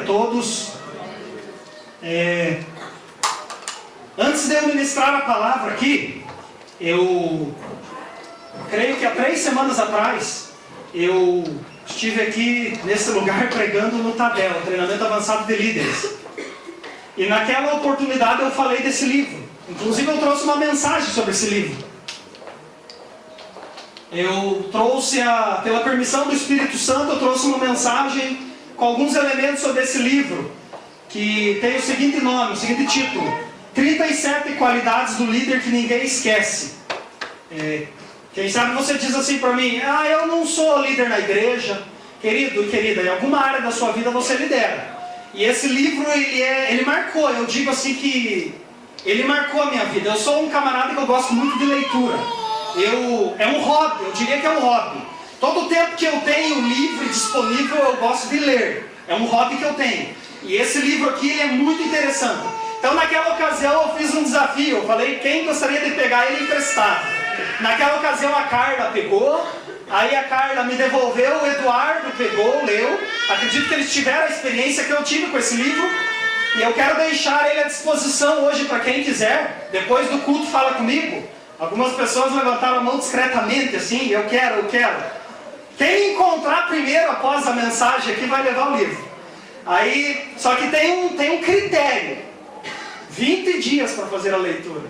a todos. Antes de eu ministrar a palavra aqui, eu creio que há 3 semanas atrás, eu estive aqui nesse lugar pregando no Tabel, treinamento avançado de líderes. E naquela oportunidade eu falei desse livro. Inclusive eu trouxe uma mensagem sobre esse livro. Eu trouxe, pela permissão do Espírito Santo, eu trouxe uma mensagem com alguns elementos sobre esse livro, que tem o seguinte nome, o seguinte título: 37 qualidades do líder que ninguém esquece. Quem sabe você diz assim para mim: eu não sou líder na igreja. Querido e querida, em alguma área da sua vida você lidera. E esse livro, ele marcou, eu digo assim que ele marcou a minha vida. Eu sou um camarada que eu gosto muito de leitura. É um hobby, eu diria que é um hobby. Todo o tempo que eu tenho livre disponível, eu gosto de ler. É um hobby que eu tenho. E esse livro aqui, ele é muito interessante. Então naquela ocasião eu fiz um desafio. Eu falei, quem gostaria de pegar ele emprestado? Naquela ocasião a Carla pegou. Aí a Carla me devolveu, o Eduardo pegou, leu. Acredito que eles tiveram a experiência que eu tive com esse livro. E eu quero deixar ele à disposição hoje para quem quiser. Depois do culto fala comigo. Algumas pessoas levantaram a mão discretamente assim, eu quero. Quem encontrar primeiro após a mensagem aqui vai levar o livro. Aí, só que tem um critério. 20 dias para fazer a leitura.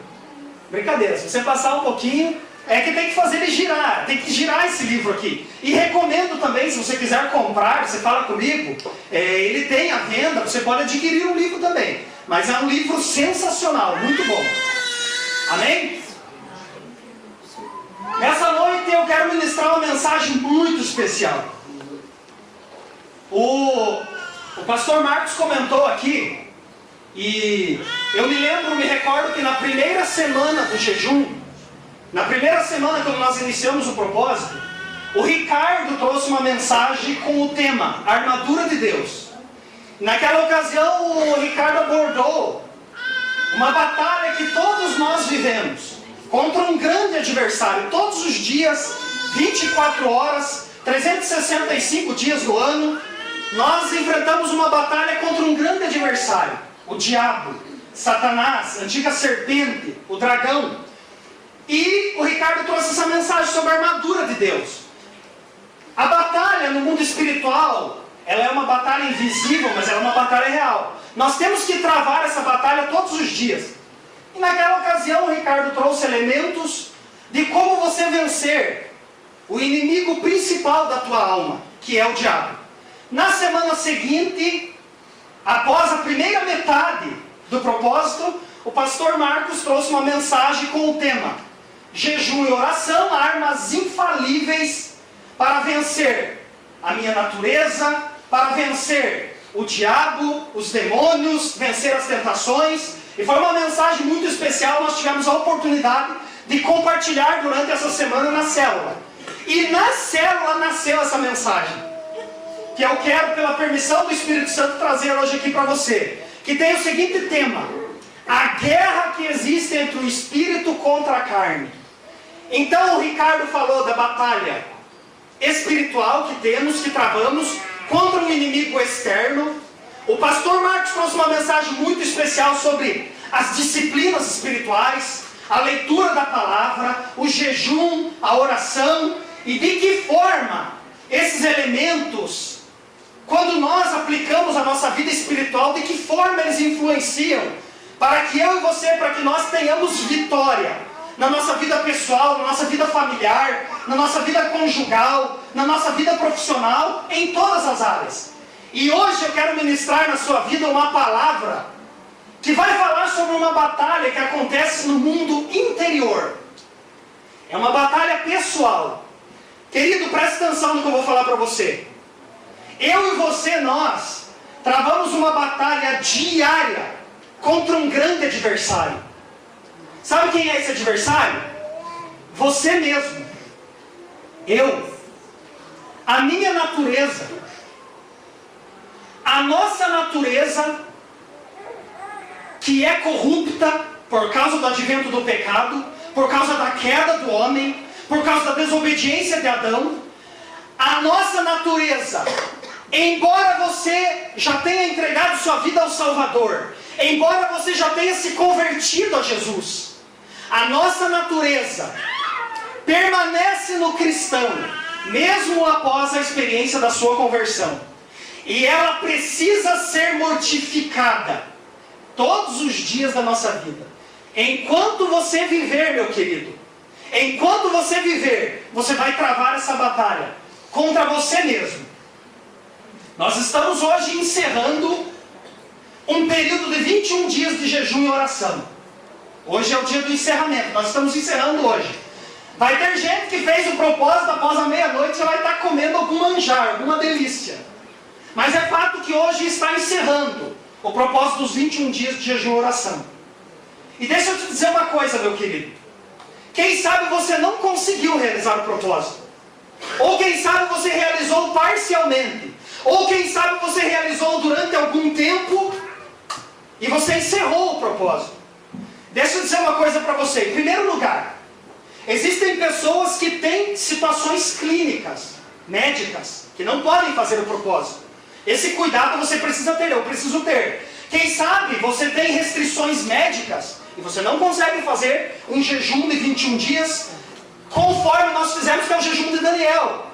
Brincadeira, se você passar um pouquinho, é que tem que fazer ele girar. Tem que girar esse livro aqui. E recomendo também, se você quiser comprar, você fala comigo, ele tem à venda, você pode adquirir um livro também. Mas é um livro sensacional, muito bom. Amém? Nessa noite eu quero ministrar uma mensagem muito especial. O pastor Marcos comentou aqui, e eu me recordo que na primeira semana do jejum, na primeira semana quando nós iniciamos o propósito, o Ricardo trouxe uma mensagem com o tema Armadura de Deus. Naquela ocasião o Ricardo abordou uma batalha que todos nós vivemos contra um grande adversário. Todos os dias, 24 horas, 365 dias do ano, nós enfrentamos uma batalha contra um grande adversário. O diabo, Satanás, a antiga serpente, o dragão. E o Ricardo trouxe essa mensagem sobre a armadura de Deus. A batalha no mundo espiritual, ela é uma batalha invisível, mas ela é uma batalha real. Nós temos que travar essa batalha todos os dias. E naquela ocasião o Ricardo trouxe elementos de como você vencer o inimigo principal da tua alma, que é o diabo. Na semana seguinte, após a primeira metade do propósito, o pastor Marcos trouxe uma mensagem com o tema Jejum e oração, armas infalíveis para vencer a minha natureza, para vencer o diabo, os demônios, vencer as tentações. E foi uma mensagem muito especial, nós tivemos a oportunidade de compartilhar durante essa semana na célula. E na célula nasceu essa mensagem, que eu quero, pela permissão do Espírito Santo, trazer hoje aqui para você. Que tem o seguinte tema: a guerra que existe entre o Espírito contra a carne. Então o Ricardo falou da batalha espiritual que temos, que travamos contra um inimigo externo. O pastor Marcos trouxe uma mensagem muito especial sobre as disciplinas espirituais, a leitura da palavra, o jejum, a oração, e de que forma esses elementos, quando nós aplicamos a nossa vida espiritual, de que forma eles influenciam para que eu e você, para que nós tenhamos vitória na nossa vida pessoal, na nossa vida familiar, na nossa vida conjugal, na nossa vida profissional, em todas as áreas. E hoje eu quero ministrar na sua vida uma palavra que vai falar sobre uma batalha que acontece no mundo interior. É uma batalha pessoal. Querido, preste atenção no que eu vou falar para você. Eu e você, nós travamos uma batalha diária contra um grande adversário. Sabe quem é esse adversário? Você mesmo. Eu. A minha natureza. A nossa natureza, que é corrupta por causa do advento do pecado, por causa da queda do homem, por causa da desobediência de Adão. A nossa natureza Embora você já tenha entregado sua vida ao Salvador, embora você já tenha se convertido a Jesus, a nossa natureza permanece no cristão, mesmo após a experiência da sua conversão. E ela precisa ser mortificada todos os dias da nossa vida. Enquanto você viver, meu querido, enquanto você viver, você vai travar essa batalha contra você mesmo. Nós estamos hoje encerrando um período de 21 dias de jejum e oração. Hoje é o dia do encerramento, nós estamos encerrando hoje. Vai ter gente que fez o propósito, após a meia-noite já vai estar comendo algum manjar, alguma delícia. Mas é fato que hoje está encerrando o propósito dos 21 dias de jejum e oração. E deixa eu te dizer uma coisa, meu querido. Quem sabe você não conseguiu realizar o propósito. Ou quem sabe você realizou parcialmente. Ou quem sabe você realizou durante algum tempo e você encerrou o propósito. Deixa eu dizer uma coisa para você. Em primeiro lugar, existem pessoas que têm situações clínicas, médicas, que não podem fazer o propósito. Esse cuidado você precisa ter, eu preciso ter. Quem sabe você tem restrições médicas e você não consegue fazer um jejum de 21 dias conforme nós fizemos, que é o jejum de Daniel.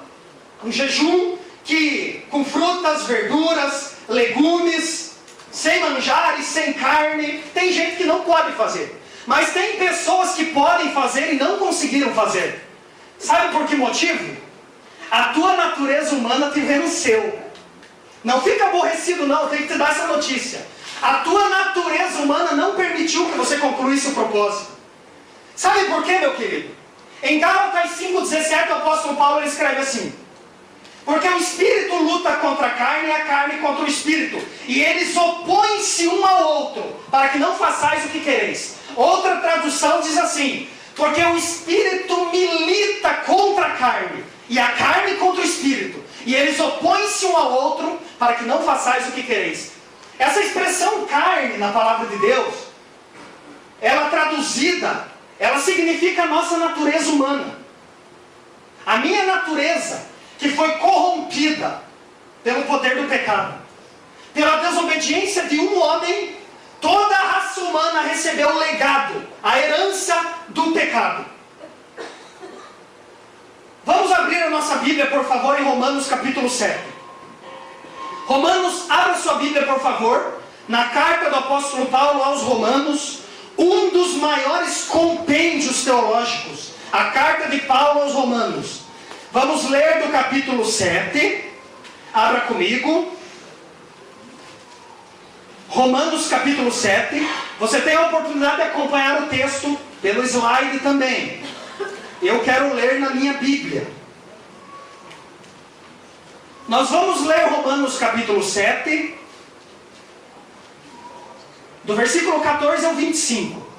Um jejum que com frutas, verduras, legumes, sem manjares, sem carne. Tem gente que não pode fazer. Mas tem pessoas que podem fazer e não conseguiram fazer. Sabe por que motivo? A tua natureza humana te venceu. Não fica aborrecido não, eu tenho que te dar essa notícia. A tua natureza humana não permitiu que você concluísse o propósito. Sabe por quê, meu querido? Em Gálatas 5,17 o apóstolo Paulo escreve assim: porque o Espírito luta contra a carne e a carne contra o Espírito, e eles opõem-se um ao outro, para que não façais o que quereis. Outra tradução diz assim: porque o Espírito milita contra a carne, e a carne contra o Espírito, e eles opõem-se um ao outro, para que não façais o que quereis. Essa expressão carne, na palavra de Deus, ela traduzida, ela significa a nossa natureza humana. A minha natureza, que foi corrompida pelo poder do pecado, pela desobediência de um homem, toda a raça humana recebeu o legado, a herança do pecado. Vamos abrir a nossa Bíblia, por favor, em Romanos capítulo 7. Romanos, abra sua Bíblia, por favor, na carta do apóstolo Paulo aos Romanos, um dos maiores compêndios teológicos, a carta de Paulo aos Romanos. Vamos ler do capítulo 7, abra comigo, Romanos capítulo 7, você tem a oportunidade de acompanhar o texto pelo slide também. Eu quero ler na minha Bíblia. Nós vamos ler Romanos capítulo 7, do versículo 14 ao 25.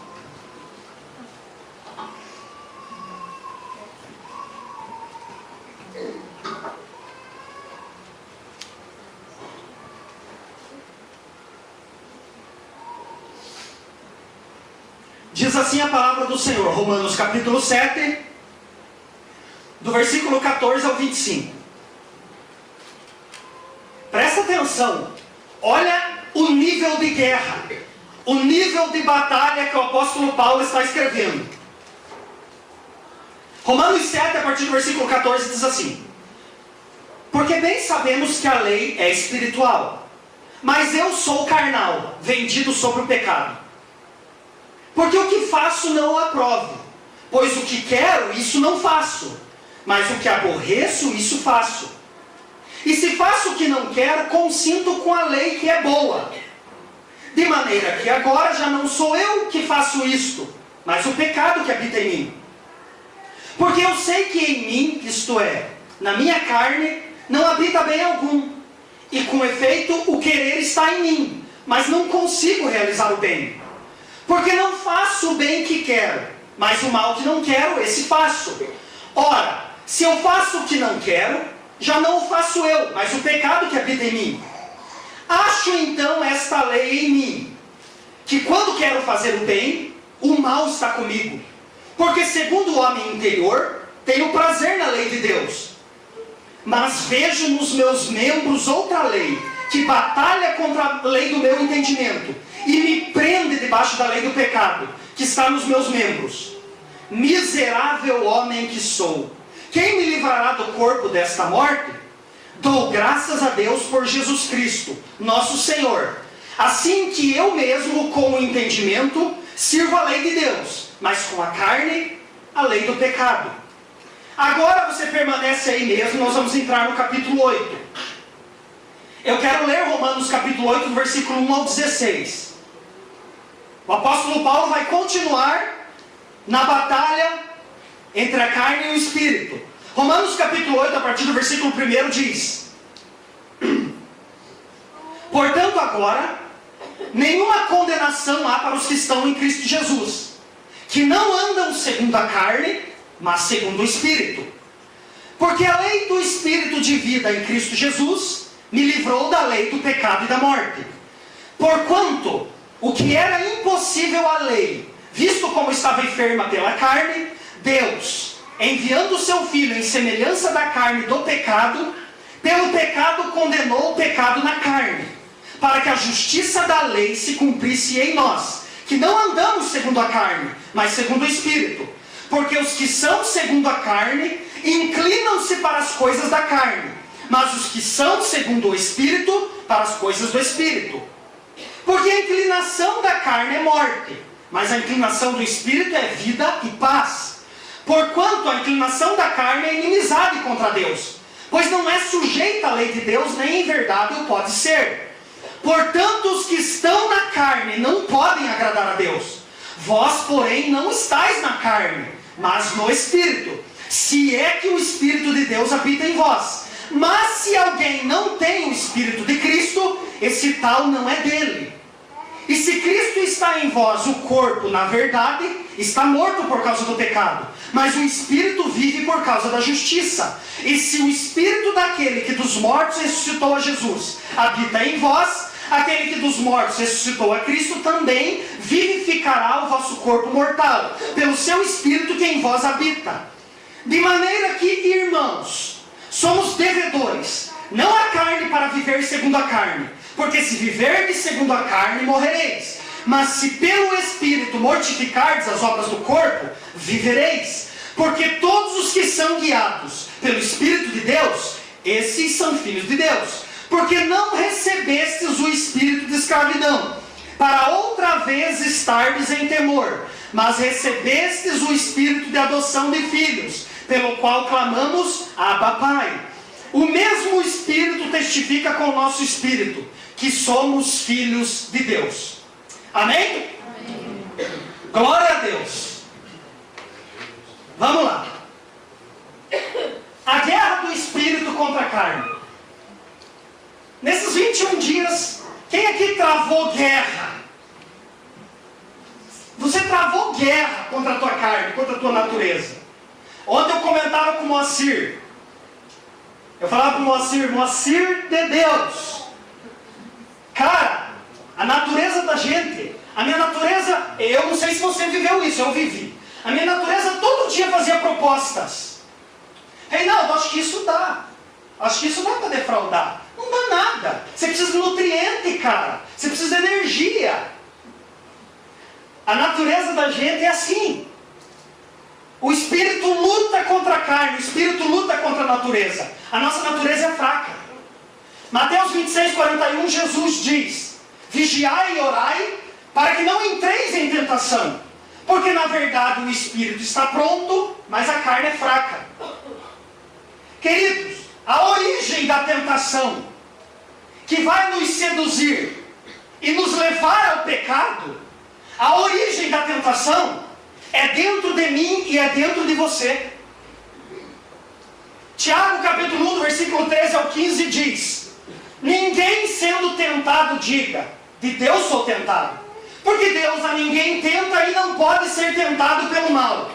Diz assim a palavra do Senhor, Romanos capítulo 7, do versículo 14 ao 25. Presta atenção, olha o nível de guerra, o nível de batalha que o apóstolo Paulo está escrevendo. Romanos 7, a partir do versículo 14, diz assim: porque bem sabemos que a lei é espiritual, mas eu sou carnal, vendido sobre o pecado. Porque o que faço não o aprovo, pois o que quero, isso não faço, mas o que aborreço, isso faço. E se faço o que não quero, consinto com a lei que é boa. De maneira que agora já não sou eu que faço isto, mas o pecado que habita em mim. Porque eu sei que em mim, isto é, na minha carne, não habita bem algum. E com efeito, o querer está em mim, mas não consigo realizar o bem. Porque não faço o bem que quero, mas o mal que não quero, esse faço. Ora, se eu faço o que não quero, já não o faço eu, mas o pecado que habita em mim. Acho então esta lei em mim, que quando quero fazer o bem, o mal está comigo. Porque segundo o homem interior, tenho prazer na lei de Deus. Mas vejo nos meus membros outra lei, que batalha contra a lei do meu entendimento, e me prende debaixo da lei do pecado, que está nos meus membros. Miserável homem que sou, quem me livrará do corpo desta morte? Dou graças a Deus por Jesus Cristo, nosso Senhor. Assim que eu mesmo, com o entendimento, sirvo a lei de Deus, mas com a carne, a lei do pecado. Agora você permanece aí mesmo, nós vamos entrar no capítulo 8. Eu quero ler Romanos capítulo 8, do versículo 1 ao 16. O apóstolo Paulo vai continuar na batalha entre a carne e o espírito. Romanos capítulo 8, a partir do versículo 1 diz: Portanto agora, nenhuma condenação há para os que estão em Cristo Jesus, que não andam segundo a carne, mas segundo o Espírito. Porque a lei do Espírito de vida em Cristo Jesus me livrou da lei do pecado e da morte. Porquanto o que era impossível à lei, visto como estava enferma pela carne, Deus, enviando o seu Filho em semelhança da carne do pecado, pelo pecado condenou o pecado na carne, para que a justiça da lei se cumprisse em nós, que não andamos segundo a carne, mas segundo o Espírito. Porque os que são segundo a carne, inclinam-se para as coisas da carne, mas os que são segundo o Espírito, para as coisas do Espírito. Porque a inclinação da carne é morte, mas a inclinação do Espírito é vida e paz. Porquanto a inclinação da carne é inimizade contra Deus, pois não é sujeita à lei de Deus, nem em verdade o pode ser. Portanto, os que estão na carne não podem agradar a Deus. Vós, porém, não estáis na carne, mas no Espírito, se é que o Espírito de Deus habita em vós. Mas se alguém não tem o Espírito de Cristo, esse tal não é dele. E se Cristo está em vós, o corpo, na verdade, está morto por causa do pecado, mas o Espírito vive por causa da justiça. E se o Espírito daquele que dos mortos ressuscitou a Jesus habita em vós, aquele que dos mortos ressuscitou a Cristo também vivificará o vosso corpo mortal, pelo seu Espírito que em vós habita. De maneira que, irmãos, somos devedores, não a carne para viver segundo a carne, porque se viverdes segundo a carne, morrereis. Mas se pelo Espírito mortificardes as obras do corpo, vivereis. Porque todos os que são guiados pelo Espírito de Deus, esses são filhos de Deus. Porque não recebestes o espírito de escravidão, para outra vez estardes em temor, mas recebestes o espírito de adoção de filhos, pelo qual clamamos, Abba, Pai. O mesmo Espírito testifica com o nosso espírito que somos filhos de Deus. Amém? Amém. Glória a Deus. Vamos lá. A guerra do Espírito contra a carne. Nesses 21 dias, quem aqui travou guerra? Você travou guerra contra a tua carne, contra a tua natureza. Ontem eu comentava com o Moacir. Eu falava com o Moacir, Moacir de Deus. Cara, a natureza da gente, a minha natureza, eu não sei se você viveu isso, eu vivi. A minha natureza todo dia fazia propostas. Reinaldo, acho que isso dá. Acho que isso dá para defraudar. Não dá nada. Você precisa de nutriente, cara. Você precisa de energia. A natureza da gente é assim. O Espírito luta contra a carne, o Espírito luta contra a natureza. A nossa natureza é fraca. Mateus 26, 41, Jesus diz: vigiai e orai, para que não entreis em tentação. Porque na verdade o Espírito está pronto, mas a carne é fraca. Queridos, a origem da tentação, que vai nos seduzir e nos levar ao pecado, a origem da tentação é dentro de mim e é dentro de você. Tiago capítulo 1, versículo 13 ao 15 diz: ninguém sendo tentado diga, de Deus sou tentado. Porque Deus a ninguém tenta e não pode ser tentado pelo mal.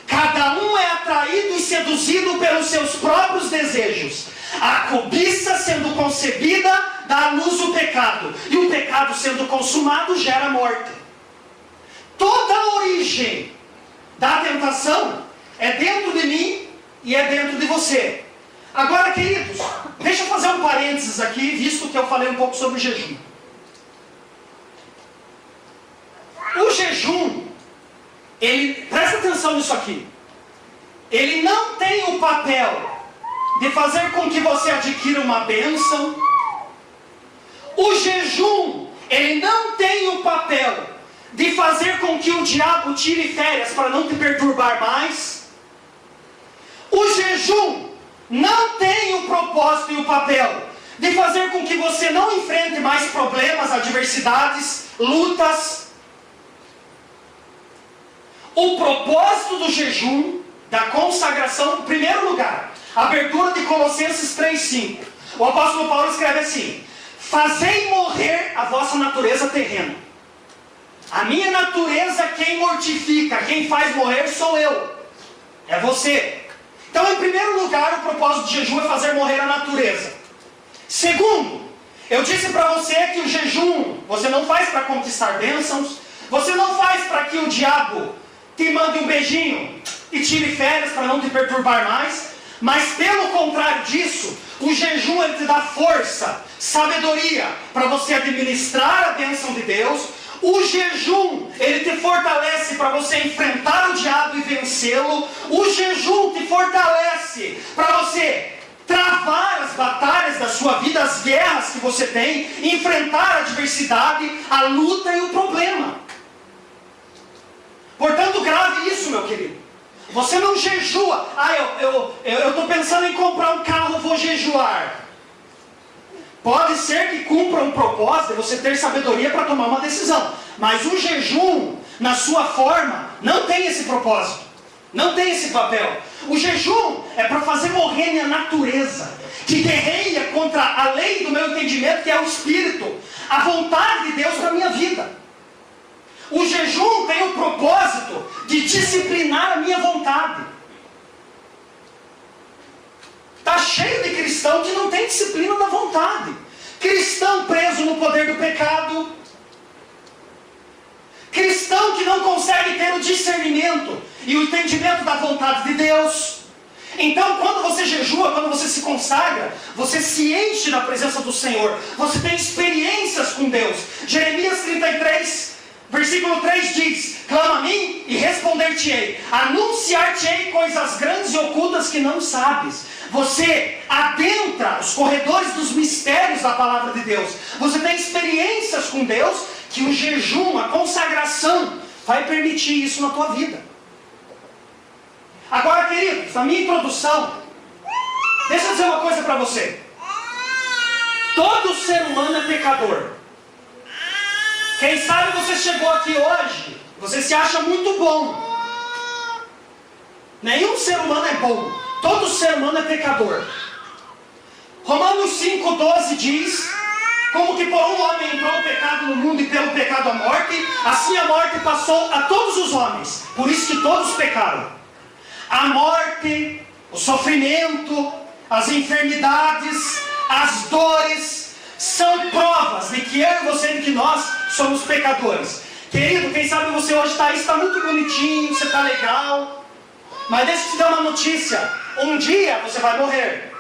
Cada um é atraído e seduzido pelos seus próprios desejos. A cobiça sendo concebida dá à luz o pecado, e o pecado sendo consumado gera morte. Toda a origem da tentação é dentro de mim e é dentro de você. Agora, queridos, deixa eu fazer um parênteses aqui, visto que eu falei um pouco sobre o jejum. O jejum, presta atenção nisso aqui, ele não tem o papel de fazer com que você adquira uma bênção. O jejum, ele não tem o papel de fazer com que o diabo tire férias para não te perturbar mais. O jejum não tem o propósito e o papel de fazer com que você não enfrente mais problemas, adversidades, lutas. O propósito do jejum, da consagração, em primeiro lugar, abertura de Colossenses 3,5. O apóstolo Paulo escreve assim: fazei morrer a vossa natureza terrena. A minha natureza, quem mortifica, quem faz morrer sou eu. É você. Então, em primeiro lugar, o propósito do jejum é fazer morrer a natureza. Segundo, eu disse para você que o jejum, você não faz para conquistar bênçãos, você não faz para que o diabo te mande um beijinho e tire férias para não te perturbar mais, mas pelo contrário disso, o jejum ele te dá força, sabedoria para você administrar a bênção de Deus. O jejum, ele te fortalece para você enfrentar o diabo e vencê-lo. O jejum te fortalece para você travar as batalhas da sua vida, as guerras que você tem, enfrentar a adversidade, a luta e o problema. Portanto, grave isso, meu querido. Você não jejua. Eu estou pensando em comprar um carro, vou jejuar. Pode ser que cumpra um propósito, você ter sabedoria para tomar uma decisão. Mas o jejum, na sua forma, não tem esse propósito. Não tem esse papel. O jejum é para fazer morrer minha natureza, que guerreia contra a lei do meu entendimento, que é o Espírito, a vontade de Deus para a minha vida. O jejum tem o propósito de disciplinar a minha vontade. Está cheio de cristão que não tem disciplina da vontade. Cristão preso no poder do pecado. Cristão que não consegue ter o discernimento e o entendimento da vontade de Deus. Então, quando você jejua, quando você se consagra, você se enche da presença do Senhor. Você tem experiências com Deus. Jeremias 33, versículo 3 diz: clama a mim e responder-te-ei, anunciar-te-ei coisas grandes e ocultas que não sabes. Você adentra os corredores dos mistérios da palavra de Deus. Você tem experiências com Deus que o jejum, a consagração vai permitir isso na tua vida. Agora, queridos, na minha introdução, deixa eu dizer uma coisa para você. Todo ser humano é pecador. Quem sabe você chegou aqui hoje, você se acha muito bom. Nenhum ser humano é bom. Todo ser humano é pecador. Romanos 5,12 diz: como que por um homem entrou o pecado no mundo e pelo pecado a morte, assim a morte passou a todos os homens. Por isso que todos pecaram. A morte, o sofrimento, as enfermidades, as dores, são provas de que eu e você, de que nós somos pecadores. Querido, quem sabe você hoje está aí, está muito bonitinho, você está legal. Mas deixa eu te dar uma notícia. Um dia você vai morrer.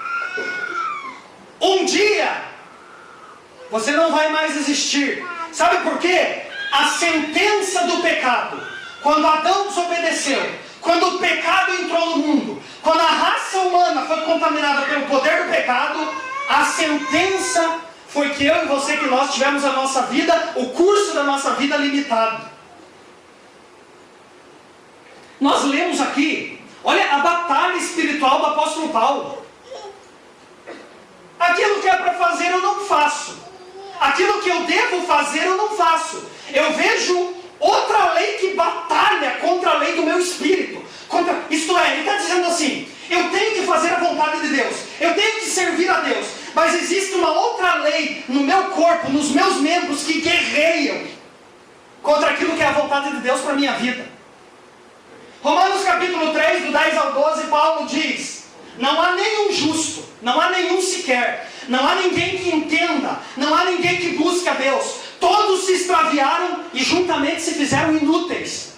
Um dia você não vai mais existir. Sabe por quê? A sentença do pecado, quando Adão desobedeceu, quando o pecado entrou no mundo, quando a raça humana foi contaminada pelo poder do pecado, a sentença foi que eu e você, que nós tivemos a nossa vida, o curso da nossa vida limitado. Nós lemos aqui, olha a batalha espiritual do apóstolo Paulo. Aquilo que é para fazer eu não faço. Aquilo que eu devo fazer eu não faço. Eu vejo outra lei que batalha contra a lei do meu espírito. Isto é, ele está dizendo assim: eu tenho que fazer a vontade de Deus, eu tenho que servir a Deus, mas existe uma outra lei no meu corpo, nos meus membros, que guerreiam contra aquilo que é a vontade de Deus para a minha vida. Romanos capítulo 3, do 10 ao 12, Paulo diz: não há nenhum justo, não há nenhum sequer, não há ninguém que entenda, não há ninguém que busque a Deus. Todos se extraviaram e juntamente se fizeram inúteis.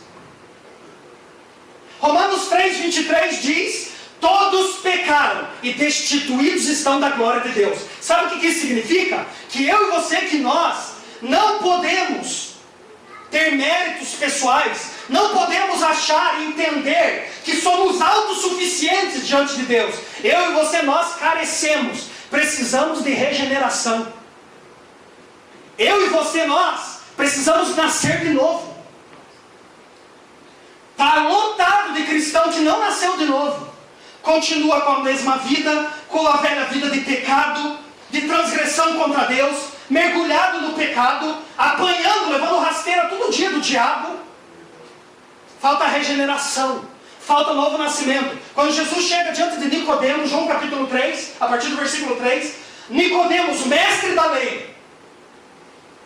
Romanos 3, 23 diz: Todos pecaram e destituídos estão da glória de Deus. Sabe o que isso significa? Que eu e você, que nós não podemos ter méritos pessoais, não podemos achar e entender que somos autossuficientes diante de Deus. Eu e você, nós carecemos, precisamos de regeneração. Eu e você, nós precisamos nascer de novo. Está lotado de cristão que não nasceu de novo. Continua com a mesma vida, com a velha vida de pecado, de transgressão contra Deus, mergulhado no pecado, apanhando, levando rasteira todo dia do diabo. Falta regeneração, falta novo nascimento. Quando Jesus chega diante de Nicodemos, João capítulo 3, a partir do versículo 3, Nicodemos, mestre da lei.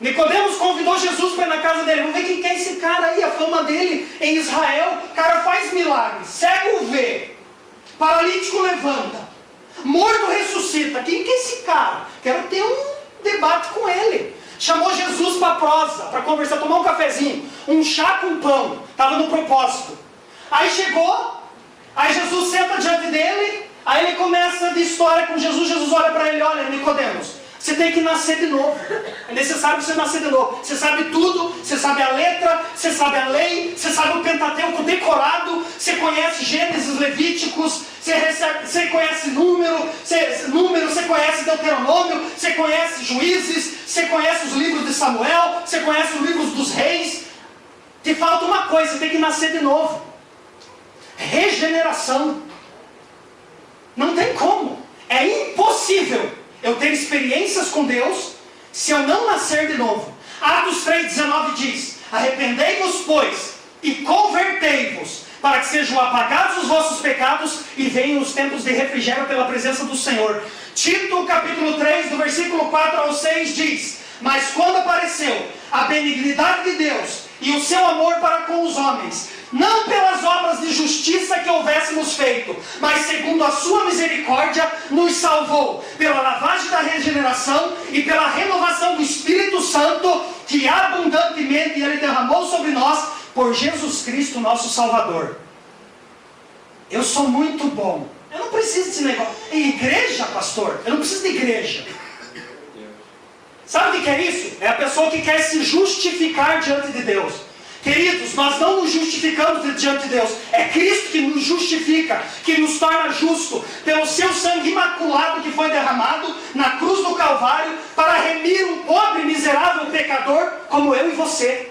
Nicodemos convidou Jesus para ir na casa dele. Vamos ver quem que é esse cara aí, a fama dele em Israel. O cara faz milagres, cego vê, paralítico levanta, morto ressuscita. Quem que é esse cara? Quero ter um debate com ele. Chamou Jesus para prosa, para conversar, tomar um cafezinho, um chá com pão. Estava no propósito. Aí chegou, aí Jesus senta diante dele, aí ele começa de história com Jesus. Jesus olha para ele: olha, Nicodemos, você tem que nascer de novo. É necessário você nascer de novo. Você sabe tudo, você sabe a letra, você sabe a lei, você sabe o Pentateuco decorado, você conhece Gênesis, Levíticos, você conhece número, você conhece Deuteronômio, você conhece Juízes, você conhece os livros de Samuel, você conhece os livros dos reis. Te falta uma coisa: você tem que nascer de novo. Regeneração. Não tem como. É impossível eu ter experiências com Deus se eu não nascer de novo. Atos 3,19 diz: arrependei-vos, pois, e convertei-vos, para que sejam apagados os vossos pecados e venham os tempos de refrigério pela presença do Senhor. Tito capítulo 3, do versículo 4 ao 6 diz: mas quando apareceu a benignidade de Deus e o seu amor para com os homens, não pelas obras de justiça que houvéssemos feito, mas segundo a sua misericórdia, nos salvou, pela lavagem da regeneração e pela renovação do Espírito Santo, que abundantemente Ele derramou sobre nós, por Jesus Cristo, nosso Salvador. Eu sou muito bom. Eu não preciso desse negócio. Igreja, pastor? Eu não preciso de igreja. Sabe o que é isso? É a pessoa que quer se justificar diante de Deus. Queridos, nós não nos justificamos diante de Deus. É Cristo que nos justifica, que nos torna justo, pelo seu sangue imaculado que foi derramado na cruz do Calvário, para remir um pobre, miserável pecador como eu e você.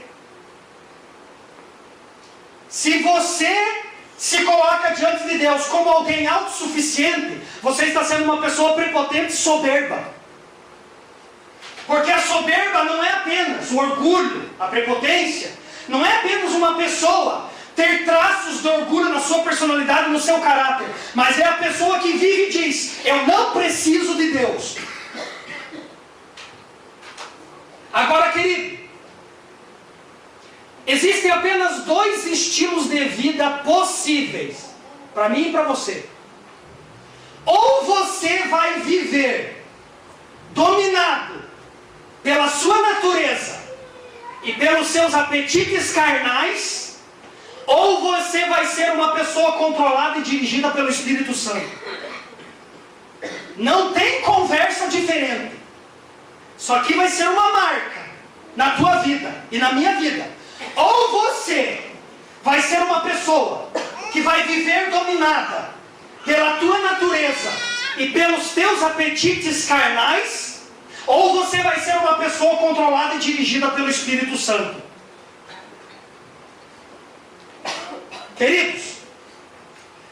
Se você se coloca diante de Deus como alguém autossuficiente, você está sendo uma pessoa prepotente e soberba. Porque a soberba não é apenas o orgulho, a prepotência. Não é apenas uma pessoa ter traços de orgulho na sua personalidade, no seu caráter. Mas é a pessoa que vive e diz: eu não preciso de Deus. Agora, querido, existem apenas dois estilos de vida possíveis, para mim e para você. Ou você vai viver dominado pela sua natureza e pelos seus apetites carnais, ou você vai ser uma pessoa controlada e dirigida pelo Espírito Santo. Não tem conversa diferente. Só que vai ser uma marca na tua vida e na minha vida. Ou você vai ser uma pessoa que vai viver dominada pela tua natureza e pelos teus apetites carnais, ou você vai ser uma pessoa controlada e dirigida pelo Espírito Santo. Queridos,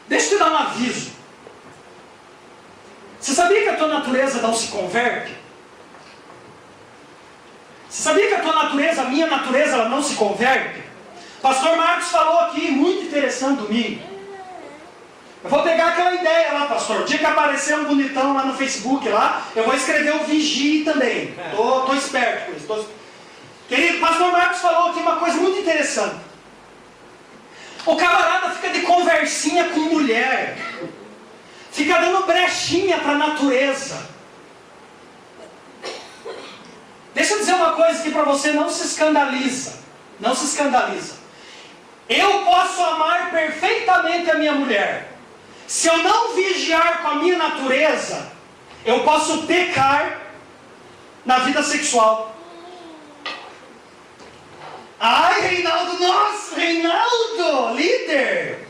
deixa eu te dar um aviso. Você sabia que a tua natureza não se converte? Você sabia que a tua natureza, a minha natureza, ela não se converte? Pastor Marcos falou aqui, muito interessante domingo. Eu vou pegar aquela ideia lá, pastor. O dia que aparecer um bonitão lá no Facebook, lá, eu vou escrever o Vigie também. Tô esperto com isso. Querido, pastor Marcos falou aqui uma coisa muito interessante. O camarada fica de conversinha com mulher. Fica dando brechinha para a natureza. Deixa eu dizer uma coisa aqui para você, não se escandaliza. Não se escandaliza. Eu posso amar perfeitamente a minha mulher. Se eu não vigiar com a minha natureza, eu posso pecar na vida sexual. Ai, Reinaldo, nossa, Reinaldo, líder.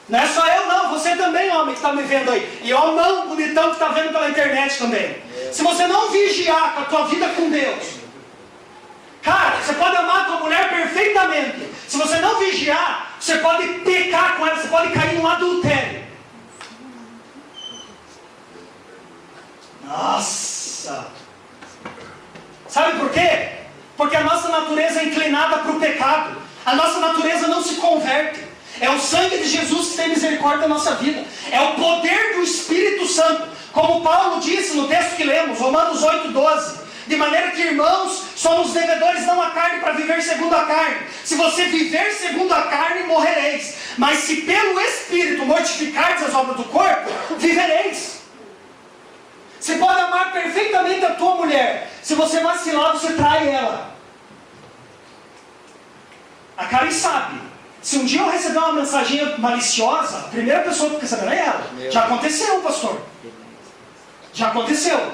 Não é só eu não, você também, homem, que está me vendo aí. E homão bonitão que está vendo pela internet também. Se você não vigiar com a tua vida com Deus, cara, você pode amar a tua mulher perfeitamente. Se você não vigiar, você pode pecar com ela, você pode cair no adultério. Nossa! Sabe por quê? Porque a nossa natureza é inclinada para o pecado. A nossa natureza não se converte. É o sangue de Jesus que tem misericórdia da nossa vida. É o poder do Espírito Santo. Como Paulo disse no texto que lemos, Romanos 8:12. De maneira que, irmãos, somos devedores não à carne para viver segundo a carne. Se você viver segundo a carne, morrereis. Mas se pelo Espírito mortificardes as obras do corpo, vivereis. Você pode amar perfeitamente a tua mulher. Se você vacilar, você trai ela. A Karen sabe. Se um dia eu receber uma mensagem maliciosa, a primeira pessoa que fica sabendo é ela. Já aconteceu, pastor. Já aconteceu.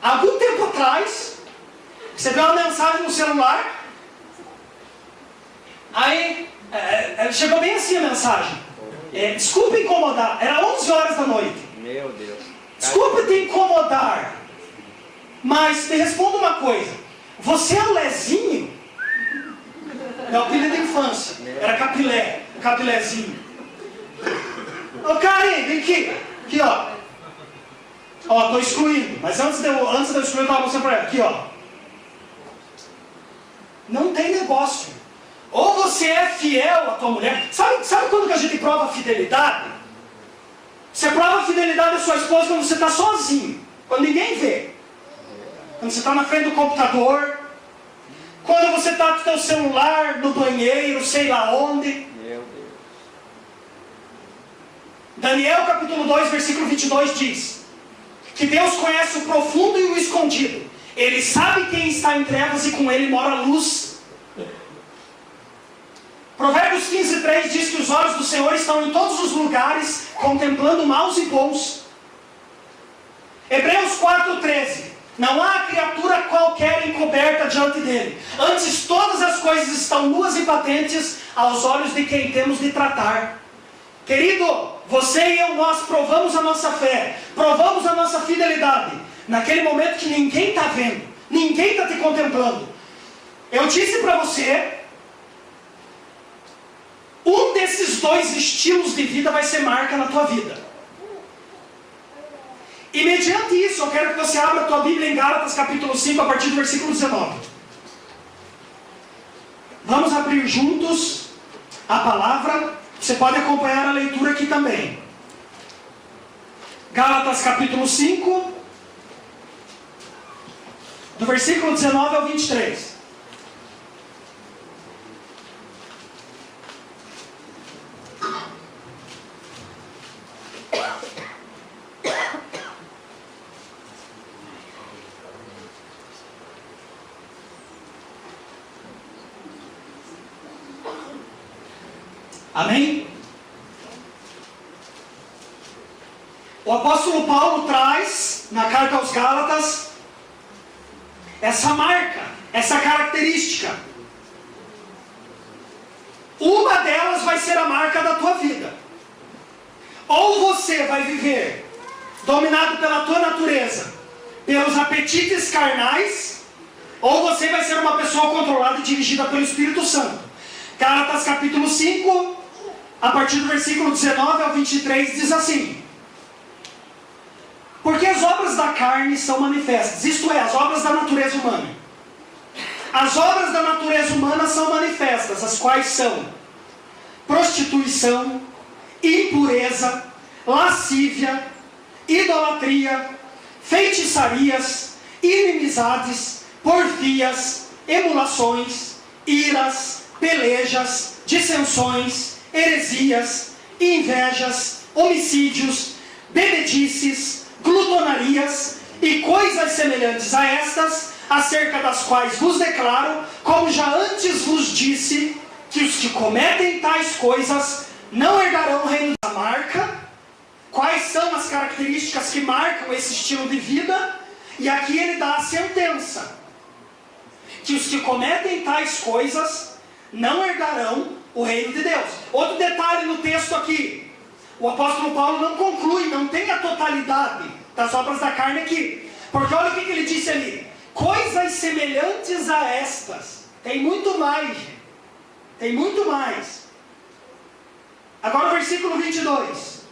Há algum tempo atrás, recebeu uma mensagem no celular. Aí, chegou bem assim a mensagem. Desculpa incomodar. Era 11 horas da noite. Meu Deus. Desculpa te incomodar. Mas me responda uma coisa. Você é o Lezinho? É o apelido da infância. Era Capilé. Capilézinho. Ô Karen, vem aqui. Aqui, ó. Ó, tô excluindo. Mas antes de eu excluir, eu estava mostrando pra ela. Aqui, ó. Não tem negócio. Ou você é fiel à tua mulher. Sabe quando que a gente prova fidelidade? Você prova a fidelidade da sua esposa quando você está sozinho. Quando ninguém vê. Quando você está na frente do computador. Quando você está com o teu celular no banheiro, sei lá onde. Meu Deus. Daniel capítulo 2, versículo 22 diz que Deus conhece o profundo e o escondido. Ele sabe quem está em trevas e com ele mora a luz. Provérbios 15:3 diz que os olhos do Senhor estão em todos os lugares, contemplando maus e bons. Hebreus 4:13. Não há criatura qualquer encoberta diante dele. Antes todas as coisas estão nuas e patentes aos olhos de quem temos de tratar. Querido, você e eu, nós provamos a nossa fé, provamos a nossa fidelidade, naquele momento que ninguém está vendo, ninguém está te contemplando. Eu disse para você, um desses dois estilos de vida vai ser marca na tua vida. E mediante isso, eu quero que você abra a tua Bíblia em Gálatas capítulo 5, a partir do versículo 19. Vamos abrir juntos a palavra. Você pode acompanhar a leitura aqui também. Gálatas capítulo 5, do versículo 19 ao 23. Amém? O apóstolo Paulo traz, na carta aos Gálatas, essa marca, essa característica. Uma delas vai ser a marca da tua vida. Ou você vai viver dominado pela tua natureza, pelos apetites carnais, ou você vai ser uma pessoa controlada e dirigida pelo Espírito Santo. Gálatas capítulo 5, a partir do versículo 19 ao 23, diz assim: porque as obras da carne são manifestas, isto é, as obras da natureza humana. As obras da natureza humana são manifestas, as quais são prostituição, impureza, lascívia, idolatria, feitiçarias, inimizades, porfias, emulações, iras, pelejas, dissensões, heresias, invejas, homicídios, bebedices, glutonarias e coisas semelhantes a estas, acerca das quais vos declaro, como já antes vos disse, que os que cometem tais coisas não herdarão o reino da marca. Quais são as características que marcam esse estilo de vida? E aqui ele dá a sentença, que os que cometem tais coisas não herdarão o reino de Deus. Outro detalhe no texto aqui, o apóstolo Paulo não conclui, não tem a totalidade das obras da carne aqui, porque olha o que ele disse ali: coisas semelhantes a estas. Tem muito mais, gente. Tem muito mais. Agora o versículo 22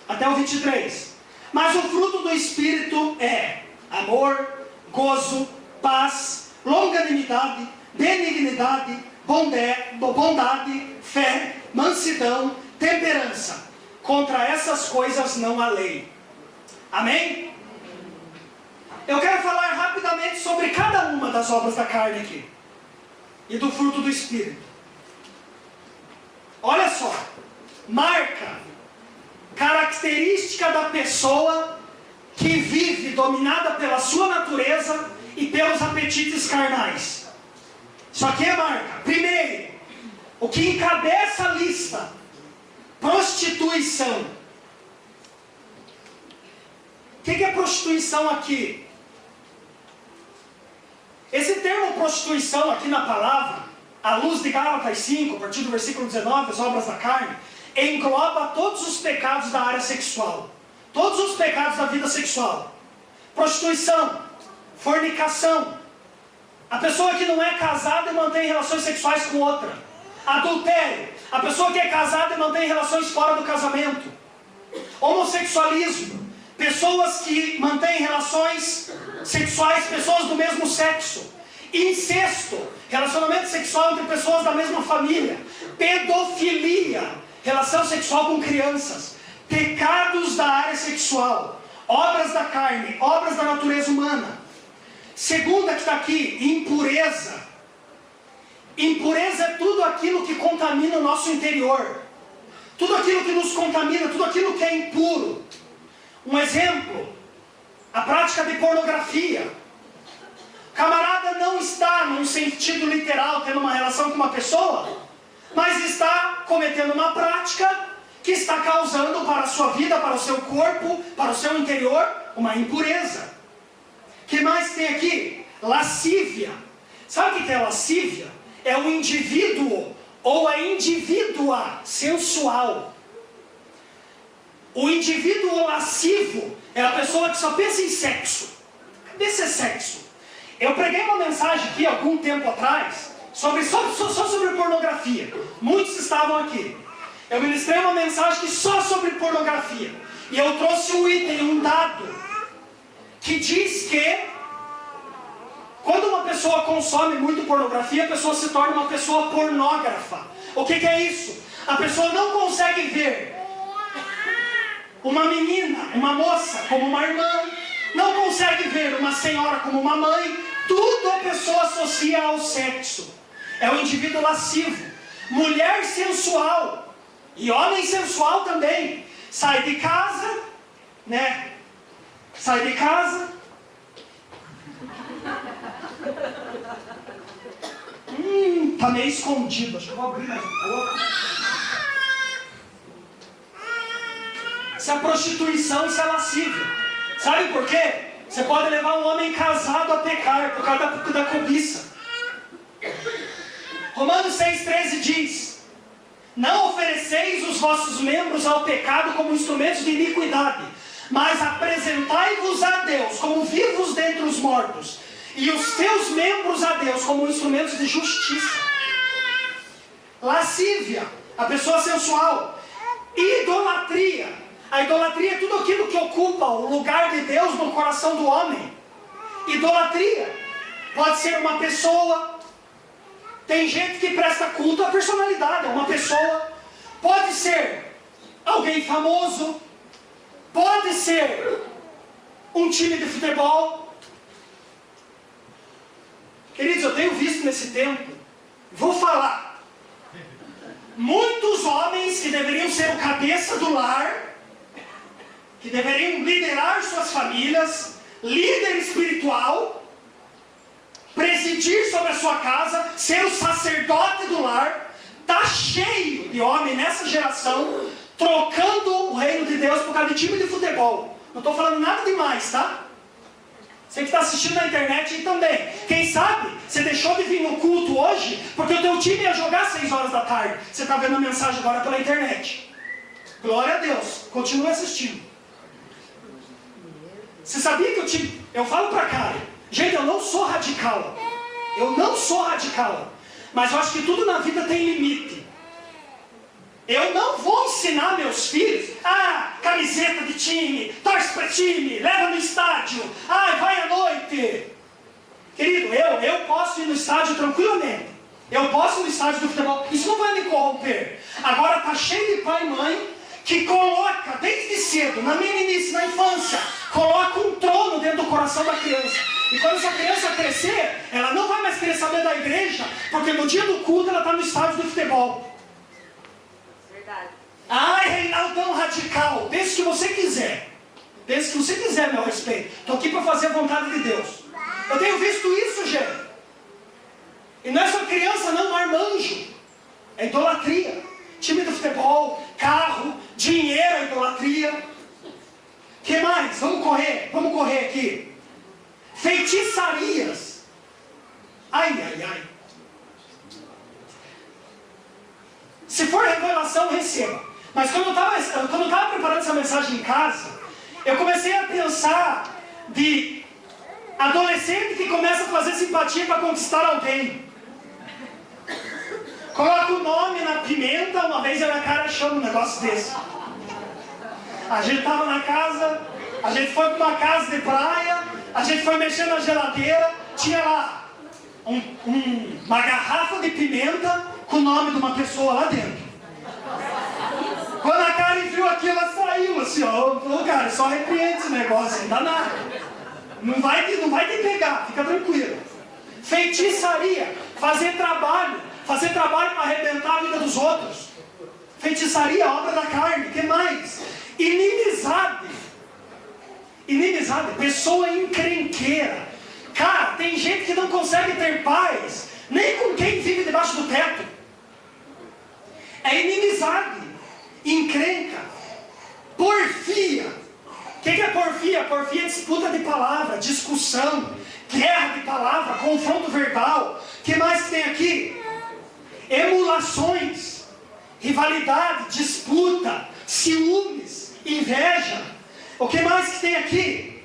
até o 23. Mas o fruto do Espírito é amor, gozo, paz, longanimidade, benignidade, bondade, fé, mansidão, temperança. Contra essas coisas não há lei. Amém? Eu quero falar rapidamente sobre cada uma das obras da carne aqui e do fruto do Espírito. Olha só, marca, característica da pessoa que vive dominada pela sua natureza e pelos apetites carnais. Isso aqui é marca. Primeiro, o que encabeça a lista: prostituição. O que é prostituição aqui? Esse termo prostituição aqui na palavra, à luz de Gálatas 5, a partir do versículo 19, as obras da carne, engloba todos os pecados da área sexual, todos os pecados da vida sexual. Prostituição, fornicação, a pessoa que não é casada e mantém relações sexuais com outra. Adultério, a pessoa que é casada e mantém relações fora do casamento. Homossexualismo, pessoas que mantêm relações sexuais, pessoas do mesmo sexo. Incesto, relacionamento sexual entre pessoas da mesma família. Pedofilia, relação sexual com crianças. Pecados da área sexual, obras da carne, obras da natureza humana. Segunda que está aqui, impureza. Impureza é tudo aquilo que contamina o nosso interior, tudo aquilo que nos contamina, tudo aquilo que é impuro. Um exemplo, a prática de pornografia. Camarada não está, num sentido literal, tendo uma relação com uma pessoa, mas está cometendo uma prática que está causando para a sua vida, para o seu corpo, para o seu interior, uma impureza. O que mais tem aqui? Lascívia. Sabe o que é lascívia? É o indivíduo ou a indivídua sensual. O indivíduo lascivo é a pessoa que só pensa em sexo. Cadê esse sexo? Eu preguei uma mensagem aqui algum tempo atrás só sobre pornografia. Muitos estavam aqui. Eu ministrei uma mensagem só sobre pornografia. E eu trouxe um item, um dado, que diz que quando uma pessoa consome muito pornografia, a pessoa se torna uma pessoa pornógrafa. O que é isso? A pessoa não consegue ver uma menina, uma moça como uma irmã, não consegue ver uma senhora como uma mãe. Tudo a pessoa associa ao sexo. É o indivíduo lascivo. Mulher sensual e homem sensual também. Sai de casa, né? Sai de casa. Tá meio escondido. Acho que eu vou abrir mais um pouco. Isso é prostituição, isso é lascívia. Sabe por quê? Você pode levar um homem casado a pecar por causa da cobiça. Romanos 6,13 diz: não ofereceis os vossos membros ao pecado como instrumentos de iniquidade, mas apresentai-vos a Deus como vivos dentre os mortos, e os seus membros a Deus como instrumentos de justiça. Lascívia, a pessoa sensual. Idolatria. A idolatria é tudo aquilo que ocupa o lugar de Deus no coração do homem. Idolatria pode ser uma pessoa. Tem gente que presta culto à personalidade, a uma pessoa. Pode ser alguém famoso. Pode ser um time de futebol. Queridos, eu tenho visto nesse tempo, vou falar, muitos homens que deveriam ser o cabeça do lar, que deveriam liderar suas famílias, líder espiritual, presidir sobre a sua casa, ser o sacerdote do lar, Está cheio de homem nessa geração trocando o reino de Deus por causa de time de futebol. Não estou falando nada demais, tá? Você que está assistindo na internet também. Quem sabe você deixou de vir no culto hoje porque o teu time ia jogar às 6 horas da tarde. Você está vendo a mensagem agora pela internet. Glória a Deus. Continue assistindo. Você sabia que o time... Eu falo para cá. Gente, eu não sou radical. Eu não sou radical. Mas eu acho que tudo na vida tem limite. Eu não vou ensinar meus filhos, camiseta de time, torce para time, leva no estádio, vai à noite. Querido, eu posso ir no estádio tranquilamente. Eu posso ir no estádio do futebol, isso não vai me corromper. Agora está cheio de pai e mãe que coloca desde cedo, na meninice, na infância, coloca um trono dentro do coração da criança. E quando essa criança crescer, ela não vai mais querer saber da igreja, porque no dia do culto ela está no estádio do futebol. Ai, Reinaldão radical. Pense o que você quiser. Pense o que você quiser, meu respeito. Estou aqui para fazer a vontade de Deus. Eu tenho visto isso, gente. E não é só criança, não, marmanjo. É idolatria. Time de futebol, carro, dinheiro é idolatria. O que mais? Vamos correr aqui. Feitiçarias. Ai. Se for revelação, receba. Mas quando eu estava preparando essa mensagem em casa, eu comecei a pensar de adolescente que começa a fazer simpatia para conquistar alguém. Coloca o nome na pimenta, uma vez eu na cara achando um negócio desse. A gente estava na casa, a gente foi para uma casa de praia, a gente foi mexer na geladeira, tinha lá uma garrafa de pimenta com o nome de uma pessoa lá dentro. Quando a Karen viu aquilo, ela saiu assim, cara, só repreende esse negócio, não dá nada. Não vai te pegar, fica tranquilo. Feitiçaria, fazer trabalho para arrebentar a vida dos outros. Feitiçaria, obra da carne, o que mais? Inimizade, pessoa encrenqueira. Cara, tem gente que não consegue ter paz, nem com quem vive debaixo do teto. É inimizade. Encrenca, porfia. O que é porfia? Porfia é disputa de palavra, discussão, guerra de palavra, confronto verbal. O que mais tem aqui? Emulações, rivalidade, disputa, ciúmes, inveja. O que mais que tem aqui?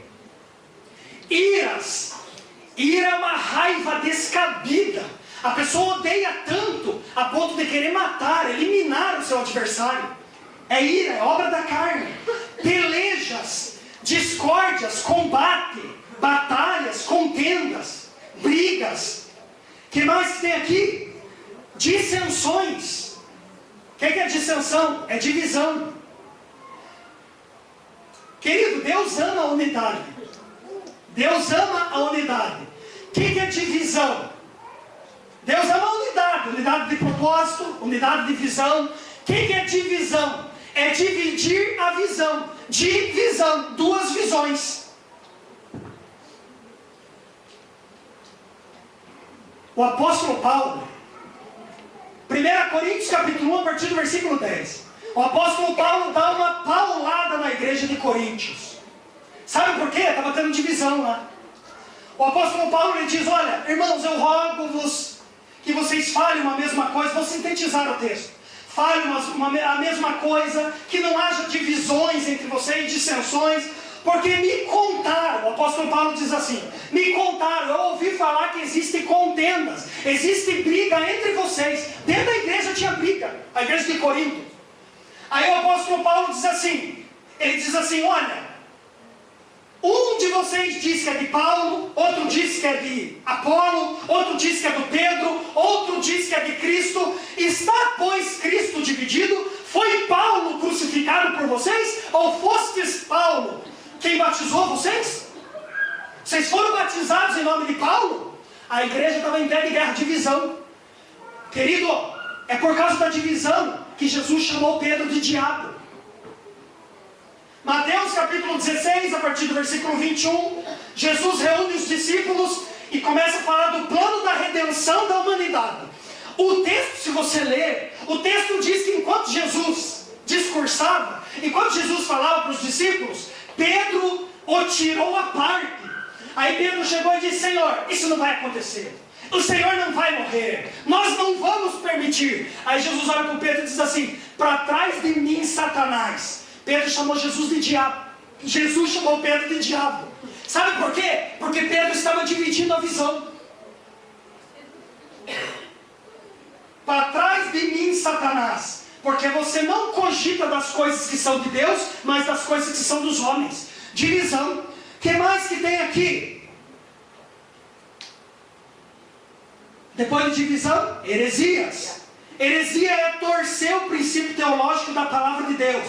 Iras. Ira é uma raiva descabida. A pessoa odeia tanto a ponto de querer matar, eliminar o seu adversário. É ira, é obra da carne. Pelejas, discórdias, combate, batalhas, contendas, brigas. O que mais que tem aqui? Dissensões. O que é dissensão? É divisão. Querido, Deus ama a unidade. Deus ama a unidade. O que é divisão? Deus ama a unidade. Unidade de propósito, unidade de visão. O que é divisão? É dividir a visão. Divisão, duas visões. O apóstolo Paulo, 1 Coríntios capítulo 1, a partir do versículo 10. O apóstolo Paulo dá uma paulada na igreja de Coríntios. Sabe por quê? Estava tendo divisão lá. O apóstolo Paulo lhe diz, olha, irmãos, eu rogo-vos que vocês falem uma mesma coisa. Vou sintetizar o texto. Fale a mesma coisa, que não haja divisões entre vocês, dissensões, porque me contaram, o apóstolo Paulo diz assim, me contaram, eu ouvi falar que existem contendas, existe briga entre vocês. Dentro da igreja tinha briga, a igreja de Corinto. Aí o apóstolo Paulo diz assim, ele diz assim, olha, um de vocês diz que é de Paulo, outro diz que é de Apolo, outro diz que é do Pedro, outro diz que é de Cristo. Está, pois, Cristo dividido? Foi Paulo crucificado por vocês? Ou fostes Paulo quem batizou vocês? Vocês foram batizados em nome de Paulo? A igreja estava em pé de guerra, divisão. Querido, é por causa da divisão que Jesus chamou Pedro de diabo. Mateus capítulo 16, a partir do versículo 21, Jesus reúne os discípulos e começa a falar do plano da redenção da humanidade. O texto, se você ler, o texto diz que enquanto Jesus discursava, enquanto Jesus falava para os discípulos, Pedro o tirou à parte. Aí Pedro chegou e disse: Senhor, isso não vai acontecer. O Senhor não vai morrer. Nós não vamos permitir. Aí Jesus olha para o Pedro e diz assim: para trás de mim, Satanás. Pedro chamou Jesus de diabo. Jesus chamou Pedro de diabo. Sabe por quê? Porque Pedro estava dividindo a visão. Para trás de mim, Satanás. Porque você não cogita das coisas que são de Deus, mas das coisas que são dos homens. Divisão. O que mais que tem aqui? Depois de divisão, heresias. Heresia é torcer o princípio teológico da palavra de Deus.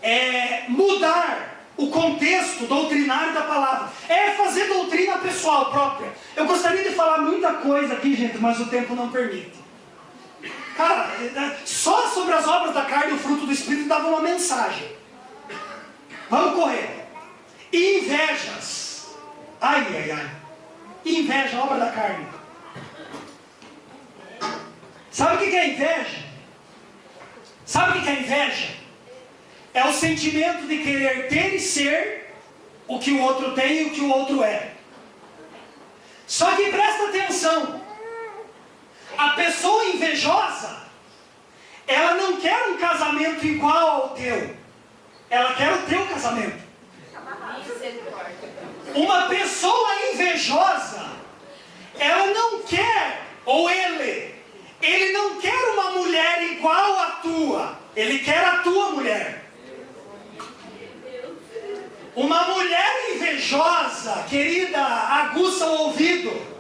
É mudar o contexto doutrinário da palavra. É fazer doutrina pessoal própria. Eu gostaria de falar muita coisa aqui, gente, mas o tempo não permite. Cara, só sobre as obras da carne e o fruto do Espírito dava uma mensagem. Vamos correr. Invejas. Ai, ai, ai. Inveja, obra da carne. Sabe o que é inveja? Sabe o que é inveja? É o sentimento de querer ter e ser o que o outro tem e o que o outro é. Só que presta atenção. A pessoa invejosa, ela não quer um casamento igual ao teu. Ela quer o teu casamento. Uma pessoa invejosa, ela não quer, ou ele não quer uma mulher igual à tua. Ele quer a tua mulher. Uma mulher invejosa, querida, aguça o ouvido.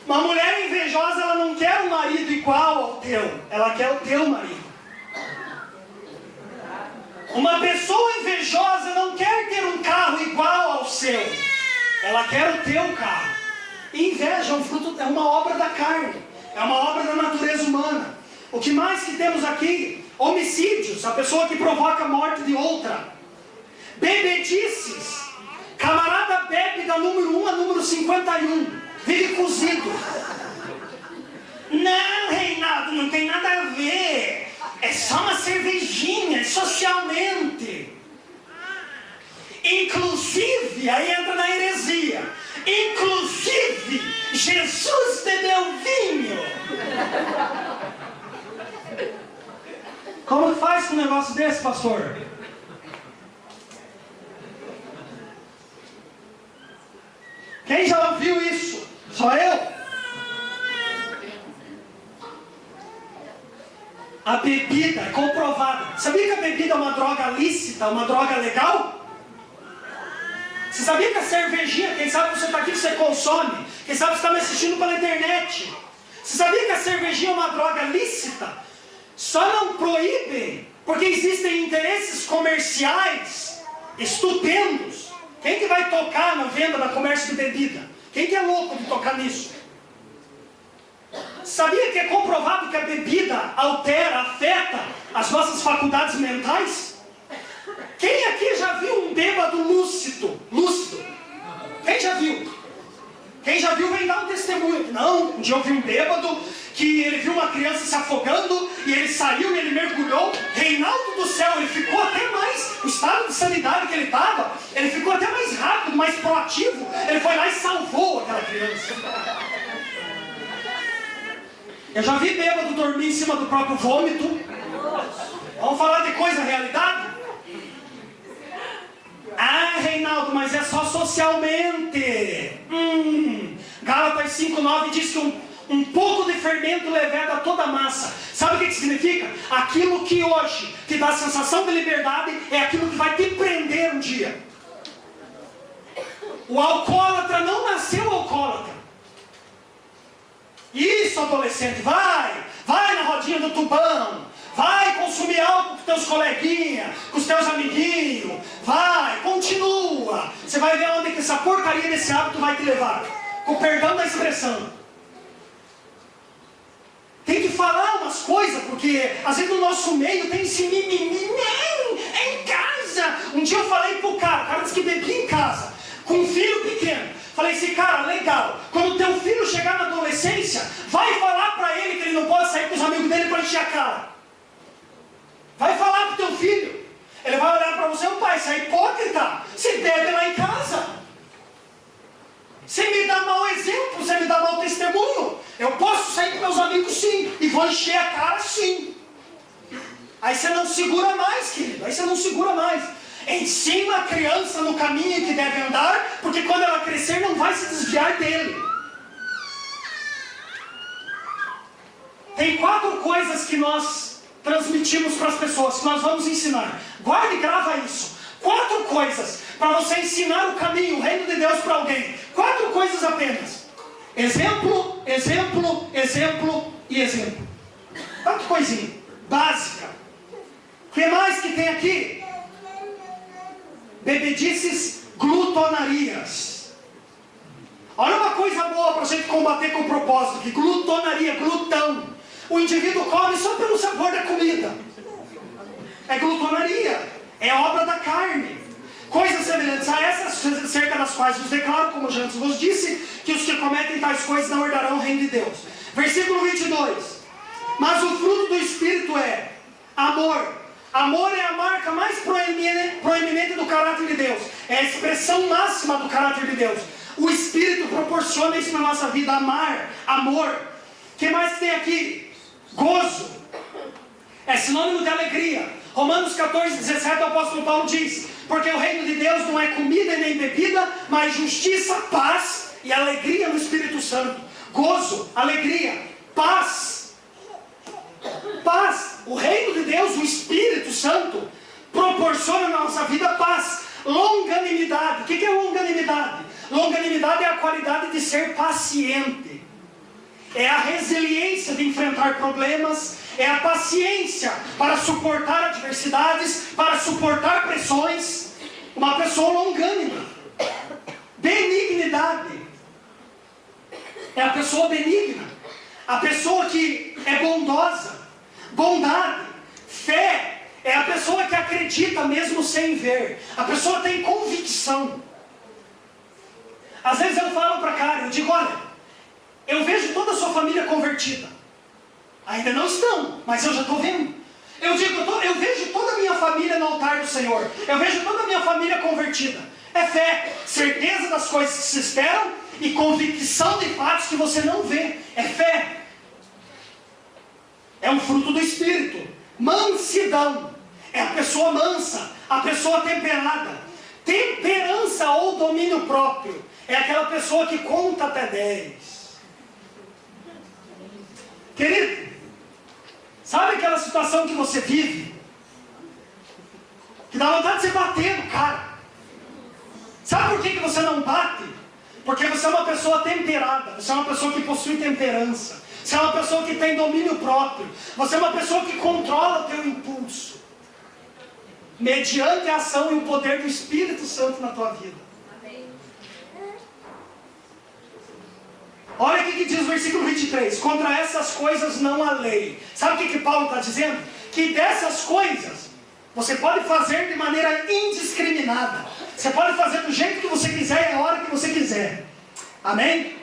Uma mulher invejosa, ela não quer um marido igual ao teu. Ela quer o teu marido. Uma pessoa invejosa não quer ter um carro igual ao seu. Ela quer o teu carro. Inveja é um fruto, é uma obra da carne. É uma obra da natureza humana. O que mais que temos aqui? Homicídios, a pessoa que provoca a morte de outra. Bebedices. Camarada bebe da número 1 a número 51. Vive cozido. Não, Reinaldo, não tem nada a ver. É só uma cervejinha, socialmente. Inclusive, aí entra na heresia. Inclusive, Jesus bebeu vinho. Como faz com um negócio desse, pastor? Quem já ouviu isso? Só eu? A bebida é comprovada. Sabia que a bebida é uma droga lícita, uma droga legal? Você sabia que a cervejinha, quem sabe você está aqui que você consome, quem sabe você está me assistindo pela internet. Você sabia que a cervejinha é uma droga lícita? Só não proíbem porque existem interesses comerciais estupendos. Quem que vai tocar na venda da comércio de bebida? Quem que é louco de tocar nisso? Sabia que é comprovado que a bebida altera, afeta as nossas faculdades mentais? Quem aqui já viu um bêbado lúcido? Quem já viu? Quem já viu vem dar um testemunho. Não, um dia eu vi um bêbado que ele viu uma criança se afogando e ele saiu e ele mergulhou. Reinaldo do céu, ele ficou até mais, o estado de sanidade que ele estava, ele ficou até mais rápido, mais proativo. Ele foi lá e salvou aquela criança. Eu já vi bêbado dormir em cima do próprio vômito. Vamos falar de coisa, realidade? Ah, Reinaldo, mas é só socialmente. Gálatas 5:9 diz que um pouco de fermento leveda toda a massa. Sabe o que significa? Aquilo que hoje te dá a sensação de liberdade é aquilo que vai te prender um dia. O alcoólatra não nasceu alcoólatra. Isso, adolescente, vai na rodinha do tubão, vai consumir álcool com teus coleguinhas, com os teus amiguinhos, vai, continua. Você vai ver onde que essa porcaria desse hábito vai te levar, com perdão da expressão. Tem que falar umas coisas, porque às vezes no nosso meio tem esse mimimi. Não, é em casa. Um dia eu falei pro cara, o cara disse que bebia em casa, com um filho pequeno. Falei assim, cara, legal, quando teu filho chegar na adolescência, vai falar pra ele que ele não pode com os amigos dele para encher a cara. Vai falar para o teu filho. Ele vai olhar para você, pai, você é hipócrita. Você bebe lá em casa. Você me dá mau exemplo, você me dá mau testemunho. Eu posso sair com meus amigos sim, e vou encher a cara sim. Aí você não segura mais, querido. Aí você não segura mais. Ensina a criança no caminho que deve andar, porque quando ela crescer não vai se desviar dele. Tem 4 coisas que nós transmitimos para as pessoas, que nós vamos ensinar. Guarda e grava isso. 4 coisas para você ensinar o caminho, o reino de Deus para alguém. 4 coisas apenas. Exemplo, exemplo, exemplo e exemplo. 4 coisinhas básicas. O que mais que tem aqui? Bebedices, glutonarias. Olha uma coisa boa para a gente combater com propósito, que glutonaria, glutão. O indivíduo come só pelo sabor da comida. É glutonaria, é obra da carne. Coisas semelhantes a essas, cerca das quais vos declaro, como já antes vos disse, que os que cometem tais coisas não herdarão o reino de Deus. Versículo 22. Mas o fruto do Espírito é amor. Amor é a marca mais proeminente do caráter de Deus. É a expressão máxima do caráter de Deus. O Espírito proporciona isso na nossa vida. Amar, amor. O que mais tem aqui? Gozo. É sinônimo de alegria. Romanos 14, 17, o apóstolo Paulo diz: porque o reino de Deus não é comida e nem bebida, mas justiça, paz e alegria no Espírito Santo. Gozo, alegria, paz. Paz. O reino de Deus, o Espírito Santo, proporciona na nossa vida paz. Longanimidade. O que é longanimidade? Longanimidade é a qualidade de ser paciente. É a resiliência de enfrentar problemas. É a paciência para suportar adversidades, para suportar pressões. Uma pessoa longânima. Benignidade. É a pessoa benigna. A pessoa que é bondosa. Bondade. Fé. É a pessoa que acredita mesmo sem ver. A pessoa tem convicção. Às vezes eu falo para a Karen, eu digo, olha, eu vejo toda a sua família convertida. Ainda não estão, mas eu já estou vendo. Eu digo, eu vejo toda a minha família no altar do Senhor. Eu vejo toda a minha família convertida. É fé, certeza das coisas que se esperam e convicção de fatos que você não vê. É fé. É um fruto do Espírito. Mansidão. É a pessoa mansa, a pessoa temperada. Temperança ou domínio próprio. É aquela pessoa que conta até 10. Querido, sabe aquela situação que você vive? Que dá vontade de você bater no cara. Sabe por que você não bate? Porque você é uma pessoa temperada. Você é uma pessoa que possui temperança. Você é uma pessoa que tem domínio próprio. Você é uma pessoa que controla o teu impulso. Mediante a ação e o poder do Espírito Santo na tua vida. Olha o que diz o versículo 23. Contra essas coisas não há lei. Sabe o que Paulo está dizendo? Que dessas coisas você pode fazer de maneira indiscriminada. Você pode fazer do jeito que você quiser e a hora que você quiser. Amém?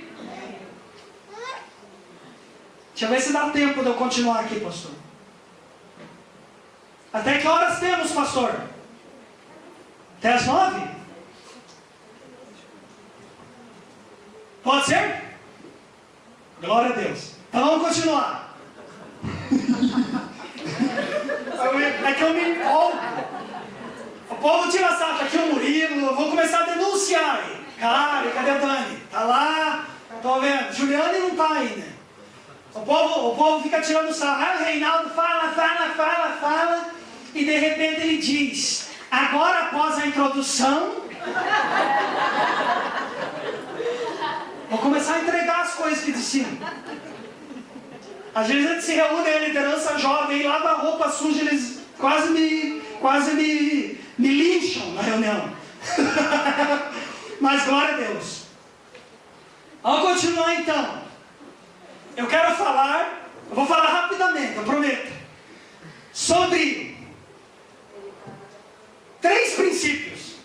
Deixa eu ver se dá tempo de eu continuar aqui, pastor. Até que horas temos, pastor? Até as 9? Pode ser? Glória a Deus. Então vamos continuar. É que eu me empolgo. O povo tira sarro. Aqui o Murilo. Eu vou começar a denunciar aí. Cara, cadê a Dani? Tá lá. Tô vendo. Juliane não tá ainda. O povo fica tirando sarro. Ah, o Reinaldo fala. E de repente ele diz: agora após a introdução, vou começar a entregar as coisas que de cima. Às vezes a gente se reúne, a liderança jovem, lava a roupa suja, eles quase me lincham na reunião. Mas glória a Deus. Vamos continuar então. Eu vou falar rapidamente, eu prometo, sobre 3 princípios.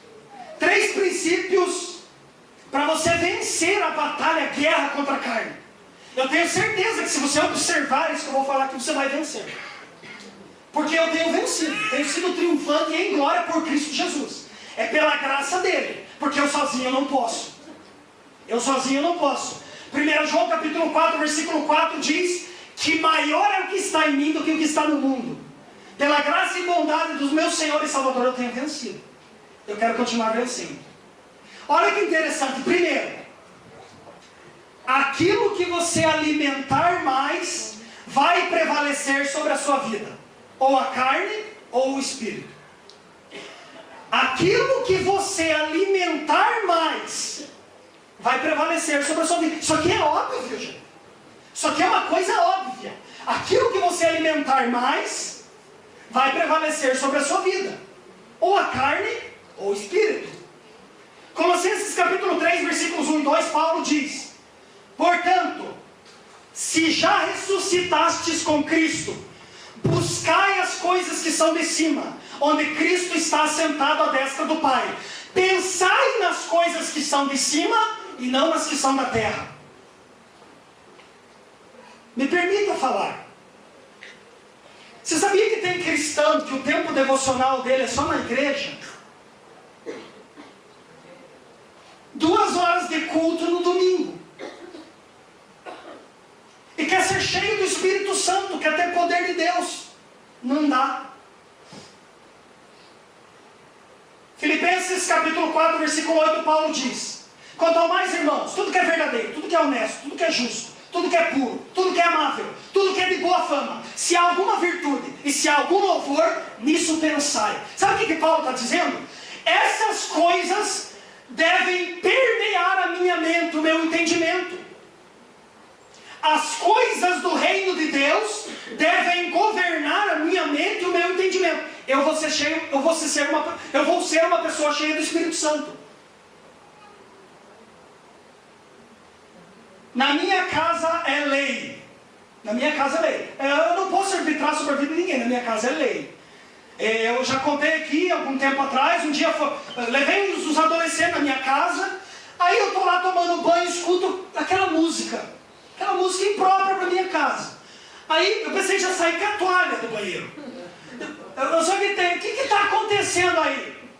3 princípios para você vencer a batalha, a guerra contra a carne. Eu tenho certeza que se você observar isso que eu vou falar aqui, você vai vencer. Porque eu tenho vencido, tenho sido triunfante em glória por Cristo Jesus. É pela graça dele, porque eu sozinho não posso. Eu sozinho não posso. 1 João capítulo 4, versículo 4 diz que maior é o que está em mim do que o que está no mundo. Pela graça e bondade do meu Senhor e Salvador eu tenho vencido. Eu quero continuar vencendo. Olha que interessante. Primeiro, aquilo que você alimentar mais vai prevalecer sobre a sua vida. Ou a carne ou o espírito. Aquilo que você alimentar mais vai prevalecer sobre a sua vida. Isso aqui é óbvio, gente. Isso aqui é uma coisa óbvia. Aquilo que você alimentar mais vai prevalecer sobre a sua vida. Ou a carne ou o espírito. Colossenses capítulo 3, versículos 1 e 2, Paulo diz: portanto, se já ressuscitastes com Cristo, buscai as coisas que são de cima, onde Cristo está assentado à destra do Pai. Pensai nas coisas que são de cima e não nas que são da terra. Me permita falar. Você sabia que tem cristão que o tempo devocional dele é só na igreja? 2 horas de culto no domingo. E quer ser cheio do Espírito Santo, quer ter poder de Deus. Não dá. Filipenses capítulo 4, versículo 8, Paulo diz: quanto ao mais, irmãos, tudo que é verdadeiro, tudo que é honesto, tudo que é justo, tudo que é puro, tudo que é amável, tudo que é de boa fama, se há alguma virtude e se há algum louvor, nisso pensai. Sabe o que Paulo está dizendo? Essas coisas devem permear a minha mente, o meu entendimento. As coisas do reino de Deus devem governar a minha mente e o meu entendimento. Eu vou ser uma pessoa cheia do Espírito Santo. Na minha casa é lei. Na minha casa é lei. Eu não posso arbitrar sobre a vida de ninguém. Na minha casa é lei. Eu já contei aqui, algum tempo atrás, um dia levei os adolescentes na minha casa. Aí eu estou lá tomando banho e escuto aquela música imprópria para minha casa. Aí eu pensei já sair com a toalha do banheiro. Eu só gritei: o que está acontecendo aí?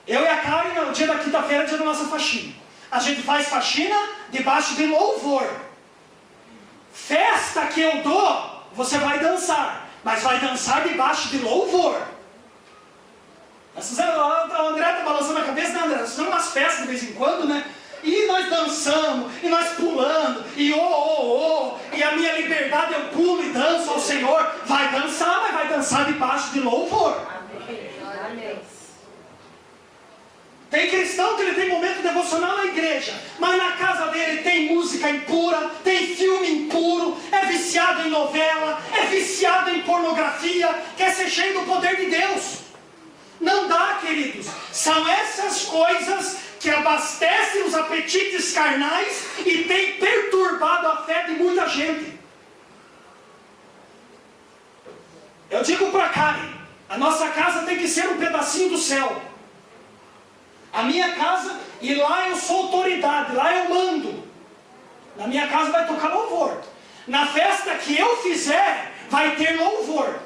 Eu e a Karen, no dia da quinta-feira, dia da nossa faxina. A gente faz faxina debaixo de louvor. Festa que eu dou, você vai dançar, mas vai dançar debaixo de louvor. A André está balançando a cabeça, né, André? Nós fizemos umas festas de vez em quando, né? E nós dançamos, e nós pulando, e e a minha liberdade eu pulo e danço ao Senhor. Vai dançar, mas vai dançar debaixo de louvor. Amém. Tem cristão que ele tem momento devocional na igreja, mas na casa dele tem música impura, tem filme impuro, é viciado em novela, é viciado em pornografia, quer ser cheio do poder de Deus. Não dá, queridos. São essas coisas que abastecem os apetites carnais e tem perturbado a fé de muita gente. Eu digo para Karen, a nossa casa tem que ser um pedacinho do céu. A minha casa, e lá eu sou autoridade, lá eu mando. Na minha casa vai tocar louvor. Na festa que eu fizer, vai ter louvor.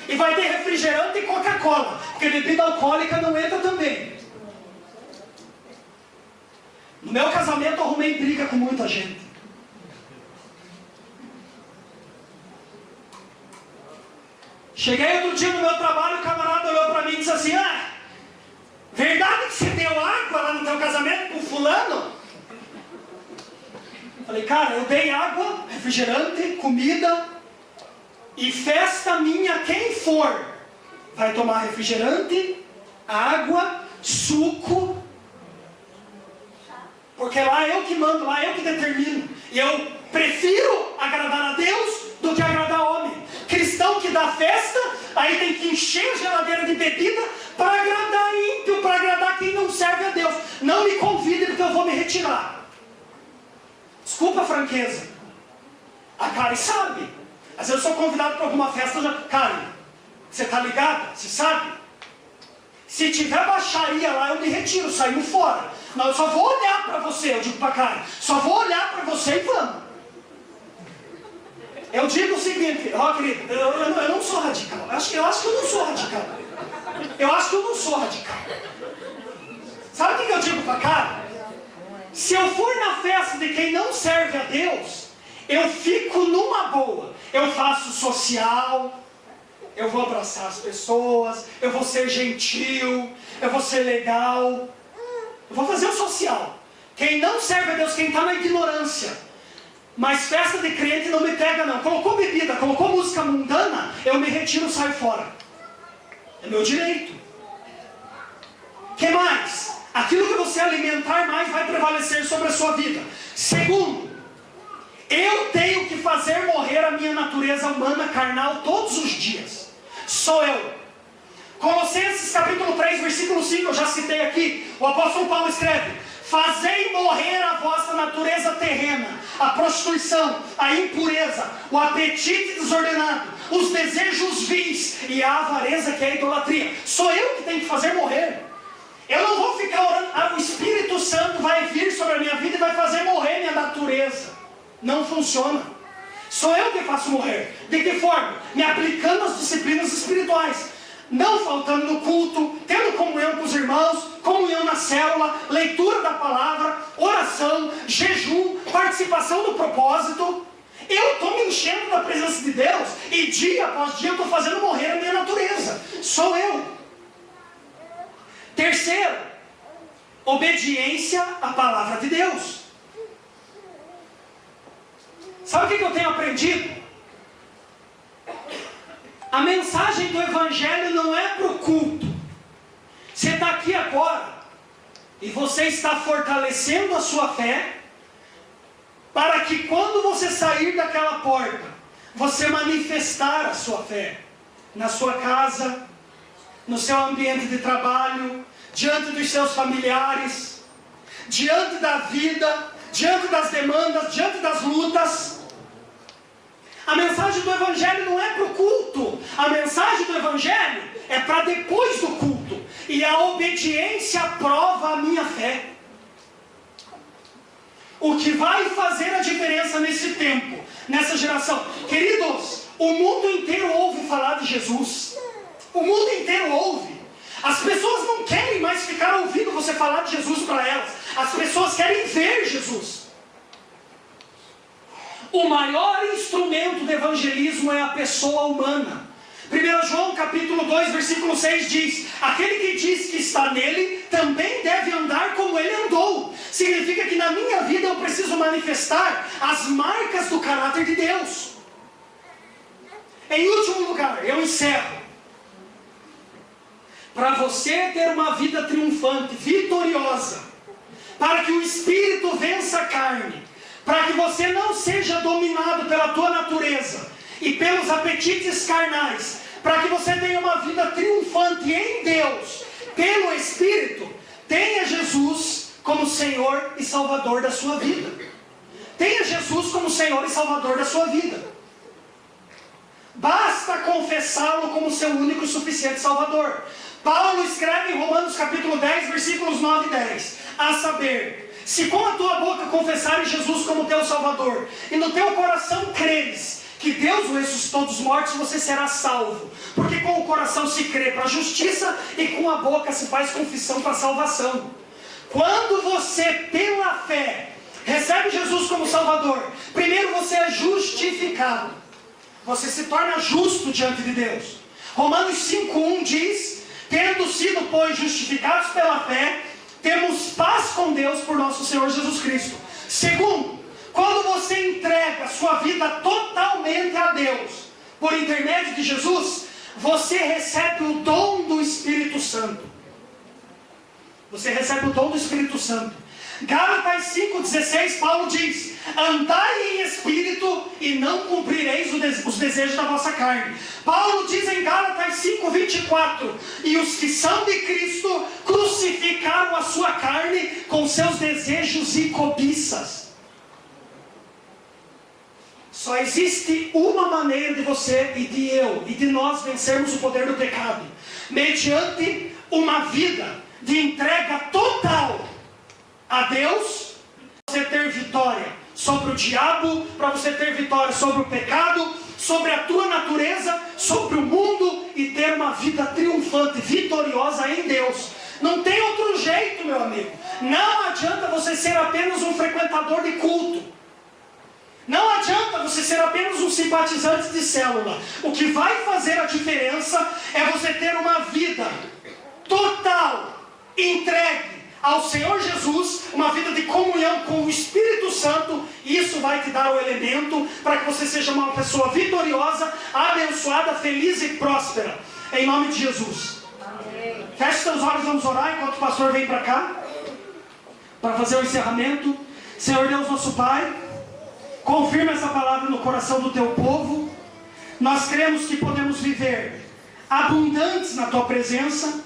E vai ter refrigerante e Coca-Cola, porque bebida alcoólica não entra também. No meu casamento eu arrumei briga com muita gente. Cheguei outro dia no meu trabalho, o camarada olhou para mim e disse assim: verdade que você deu água lá no teu casamento com fulano? Falei: cara, eu dei água, refrigerante, comida, e festa minha, quem for vai tomar refrigerante, água, suco, porque lá eu que mando, lá eu que determino. E eu prefiro agradar a Deus do que agradar a homem. Cristão que dá festa, aí tem que encher a geladeira de bebida para agradar ímpio, para agradar quem não serve a Deus. Não me convide porque eu vou me retirar. Desculpa a franqueza. A Karen sabe. Às vezes eu sou convidado para alguma festa. Karen, você está ligada? Você sabe? Se tiver baixaria lá, eu me retiro, saio fora. Não, eu só vou olhar para você, eu digo para Karen, só vou olhar para você e vamos. Eu digo o seguinte, querido, eu não sou radical. Eu acho que eu não sou radical. Eu acho que eu não sou radical. Sabe o que eu digo para Karen? Se eu for na festa de quem não serve a Deus, eu fico numa boa. Eu faço social, eu vou abraçar as pessoas, eu vou ser gentil, eu vou ser legal. Eu vou fazer o social. Quem não serve a Deus, quem está na ignorância. Mas festa de crente não me pega não. Colocou bebida, colocou música mundana, eu me retiro e saio fora. É meu direito. O que mais? Aquilo que você alimentar mais vai prevalecer sobre a sua vida. Segundo, eu tenho que fazer morrer a minha natureza humana carnal todos os dias. Sou eu. Colossenses capítulo 3, versículo 5, eu já citei aqui. O apóstolo Paulo escreve: fazei morrer a vossa natureza terrena, a prostituição, a impureza, o apetite desordenado, os desejos vis e a avareza, que é a idolatria. Sou eu que tenho que fazer morrer. Eu não vou ficar orando, o Espírito Santo vai vir sobre a minha vida e vai fazer morrer minha natureza. Não funciona. Sou eu que faço morrer. De que forma? Me aplicando as disciplinas espirituais. Não faltando no culto, tendo comunhão com os irmãos, comunhão na célula, leitura da palavra, oração, jejum, participação no propósito. Eu estou me enchendo da presença de Deus e dia após dia eu estou fazendo morrer a minha natureza. Sou eu. Terceiro, obediência à palavra de Deus. Sabe o que eu tenho aprendido? A mensagem do Evangelho não é para o culto. Você está aqui agora e você está fortalecendo a sua fé para que quando você sair daquela porta, você manifestar a sua fé na sua casa, no seu ambiente de trabalho, diante dos seus familiares, diante da vida, diante das demandas, diante das lutas. A mensagem do Evangelho não é para o culto. A mensagem do Evangelho é para depois do culto. E a obediência prova a minha fé. O que vai fazer a diferença nesse tempo, nessa geração? Queridos, o mundo inteiro ouve falar de Jesus. O mundo inteiro ouve. As pessoas não querem mais ficar ouvindo você falar de Jesus para elas. As pessoas querem ver Jesus. O maior instrumento de evangelismo é a pessoa humana. 1 João capítulo 2, versículo 6 diz: aquele que diz que está nele, também deve andar como ele andou. Significa que na minha vida eu preciso manifestar as marcas do caráter de Deus. Em último lugar, eu encerro. Para você ter uma vida triunfante, vitoriosa, para que o Espírito vença a carne, para que você não seja dominado pela tua natureza e pelos apetites carnais, para que você tenha uma vida triunfante em Deus, pelo Espírito, tenha Jesus como Senhor e Salvador da sua vida. Tenha Jesus como Senhor e Salvador da sua vida. Basta confessá-lo como seu único e suficiente Salvador. Paulo escreve em Romanos capítulo 10, versículos 9 e 10, a saber: se com a tua boca confessares Jesus como teu Salvador, e no teu coração creres que Deus o ressuscitou dos mortos, você será salvo. Porque com o coração se crê para a justiça, e com a boca se faz confissão para a salvação. Quando você, pela fé, recebe Jesus como Salvador, primeiro você é justificado. Você se torna justo diante de Deus. Romanos 5:1 diz: tendo sido, pois, justificados pela fé, temos paz com Deus por nosso Senhor Jesus Cristo. Segundo, quando você entrega a sua vida totalmente a Deus, por intermédio de Jesus, você recebe o dom do Espírito Santo. Você recebe o dom do Espírito Santo. Gálatas 5,16, Paulo diz: andai em espírito e não cumprireis os desejos da vossa carne. Paulo diz em Gálatas 5,24: e os que são de Cristo crucificaram a sua carne com seus desejos e cobiças. Só existe uma maneira de você e de eu e de nós vencermos o poder do pecado: mediante uma vida de entrega total a Deus, para você ter vitória sobre o diabo, para você ter vitória sobre o pecado, sobre a tua natureza, sobre o mundo, e ter uma vida triunfante, vitoriosa em Deus. Não tem outro jeito, meu amigo. Não adianta você ser apenas um frequentador de culto. Não adianta você ser apenas um simpatizante de célula. O que vai fazer a diferença é você ter uma vida total, entregue ao Senhor Jesus, uma vida de comunhão com o Espírito Santo. E isso vai te dar o elemento para que você seja uma pessoa vitoriosa, abençoada, feliz e próspera. Em nome de Jesus. Amém. Feche seus olhos, vamos orar enquanto o pastor vem para cá, para fazer o encerramento. Senhor Deus, nosso Pai, confirma essa palavra no coração do teu povo. Nós cremos que podemos viver abundantes na tua presença,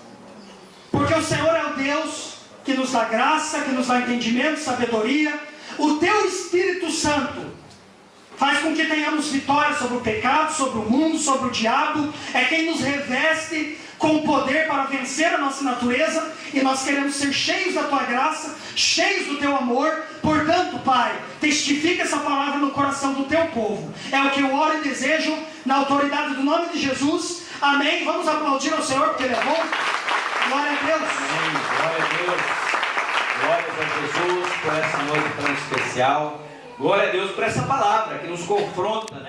porque o Senhor é o Deus que nos dá graça, que nos dá entendimento, sabedoria. O teu Espírito Santo faz com que tenhamos vitória sobre o pecado, sobre o mundo, sobre o diabo. É quem nos reveste com o poder para vencer a nossa natureza, e nós queremos ser cheios da tua graça, cheios do teu amor. Portanto, Pai, testifica essa palavra no coração do teu povo. É o que eu oro e desejo, na autoridade do nome de Jesus. Amém. Vamos aplaudir ao Senhor, porque Ele é bom. Glória a Deus. Amém. Glória a Deus. Glória a Jesus por essa noite tão especial. Glória a Deus por essa palavra que nos confronta, né?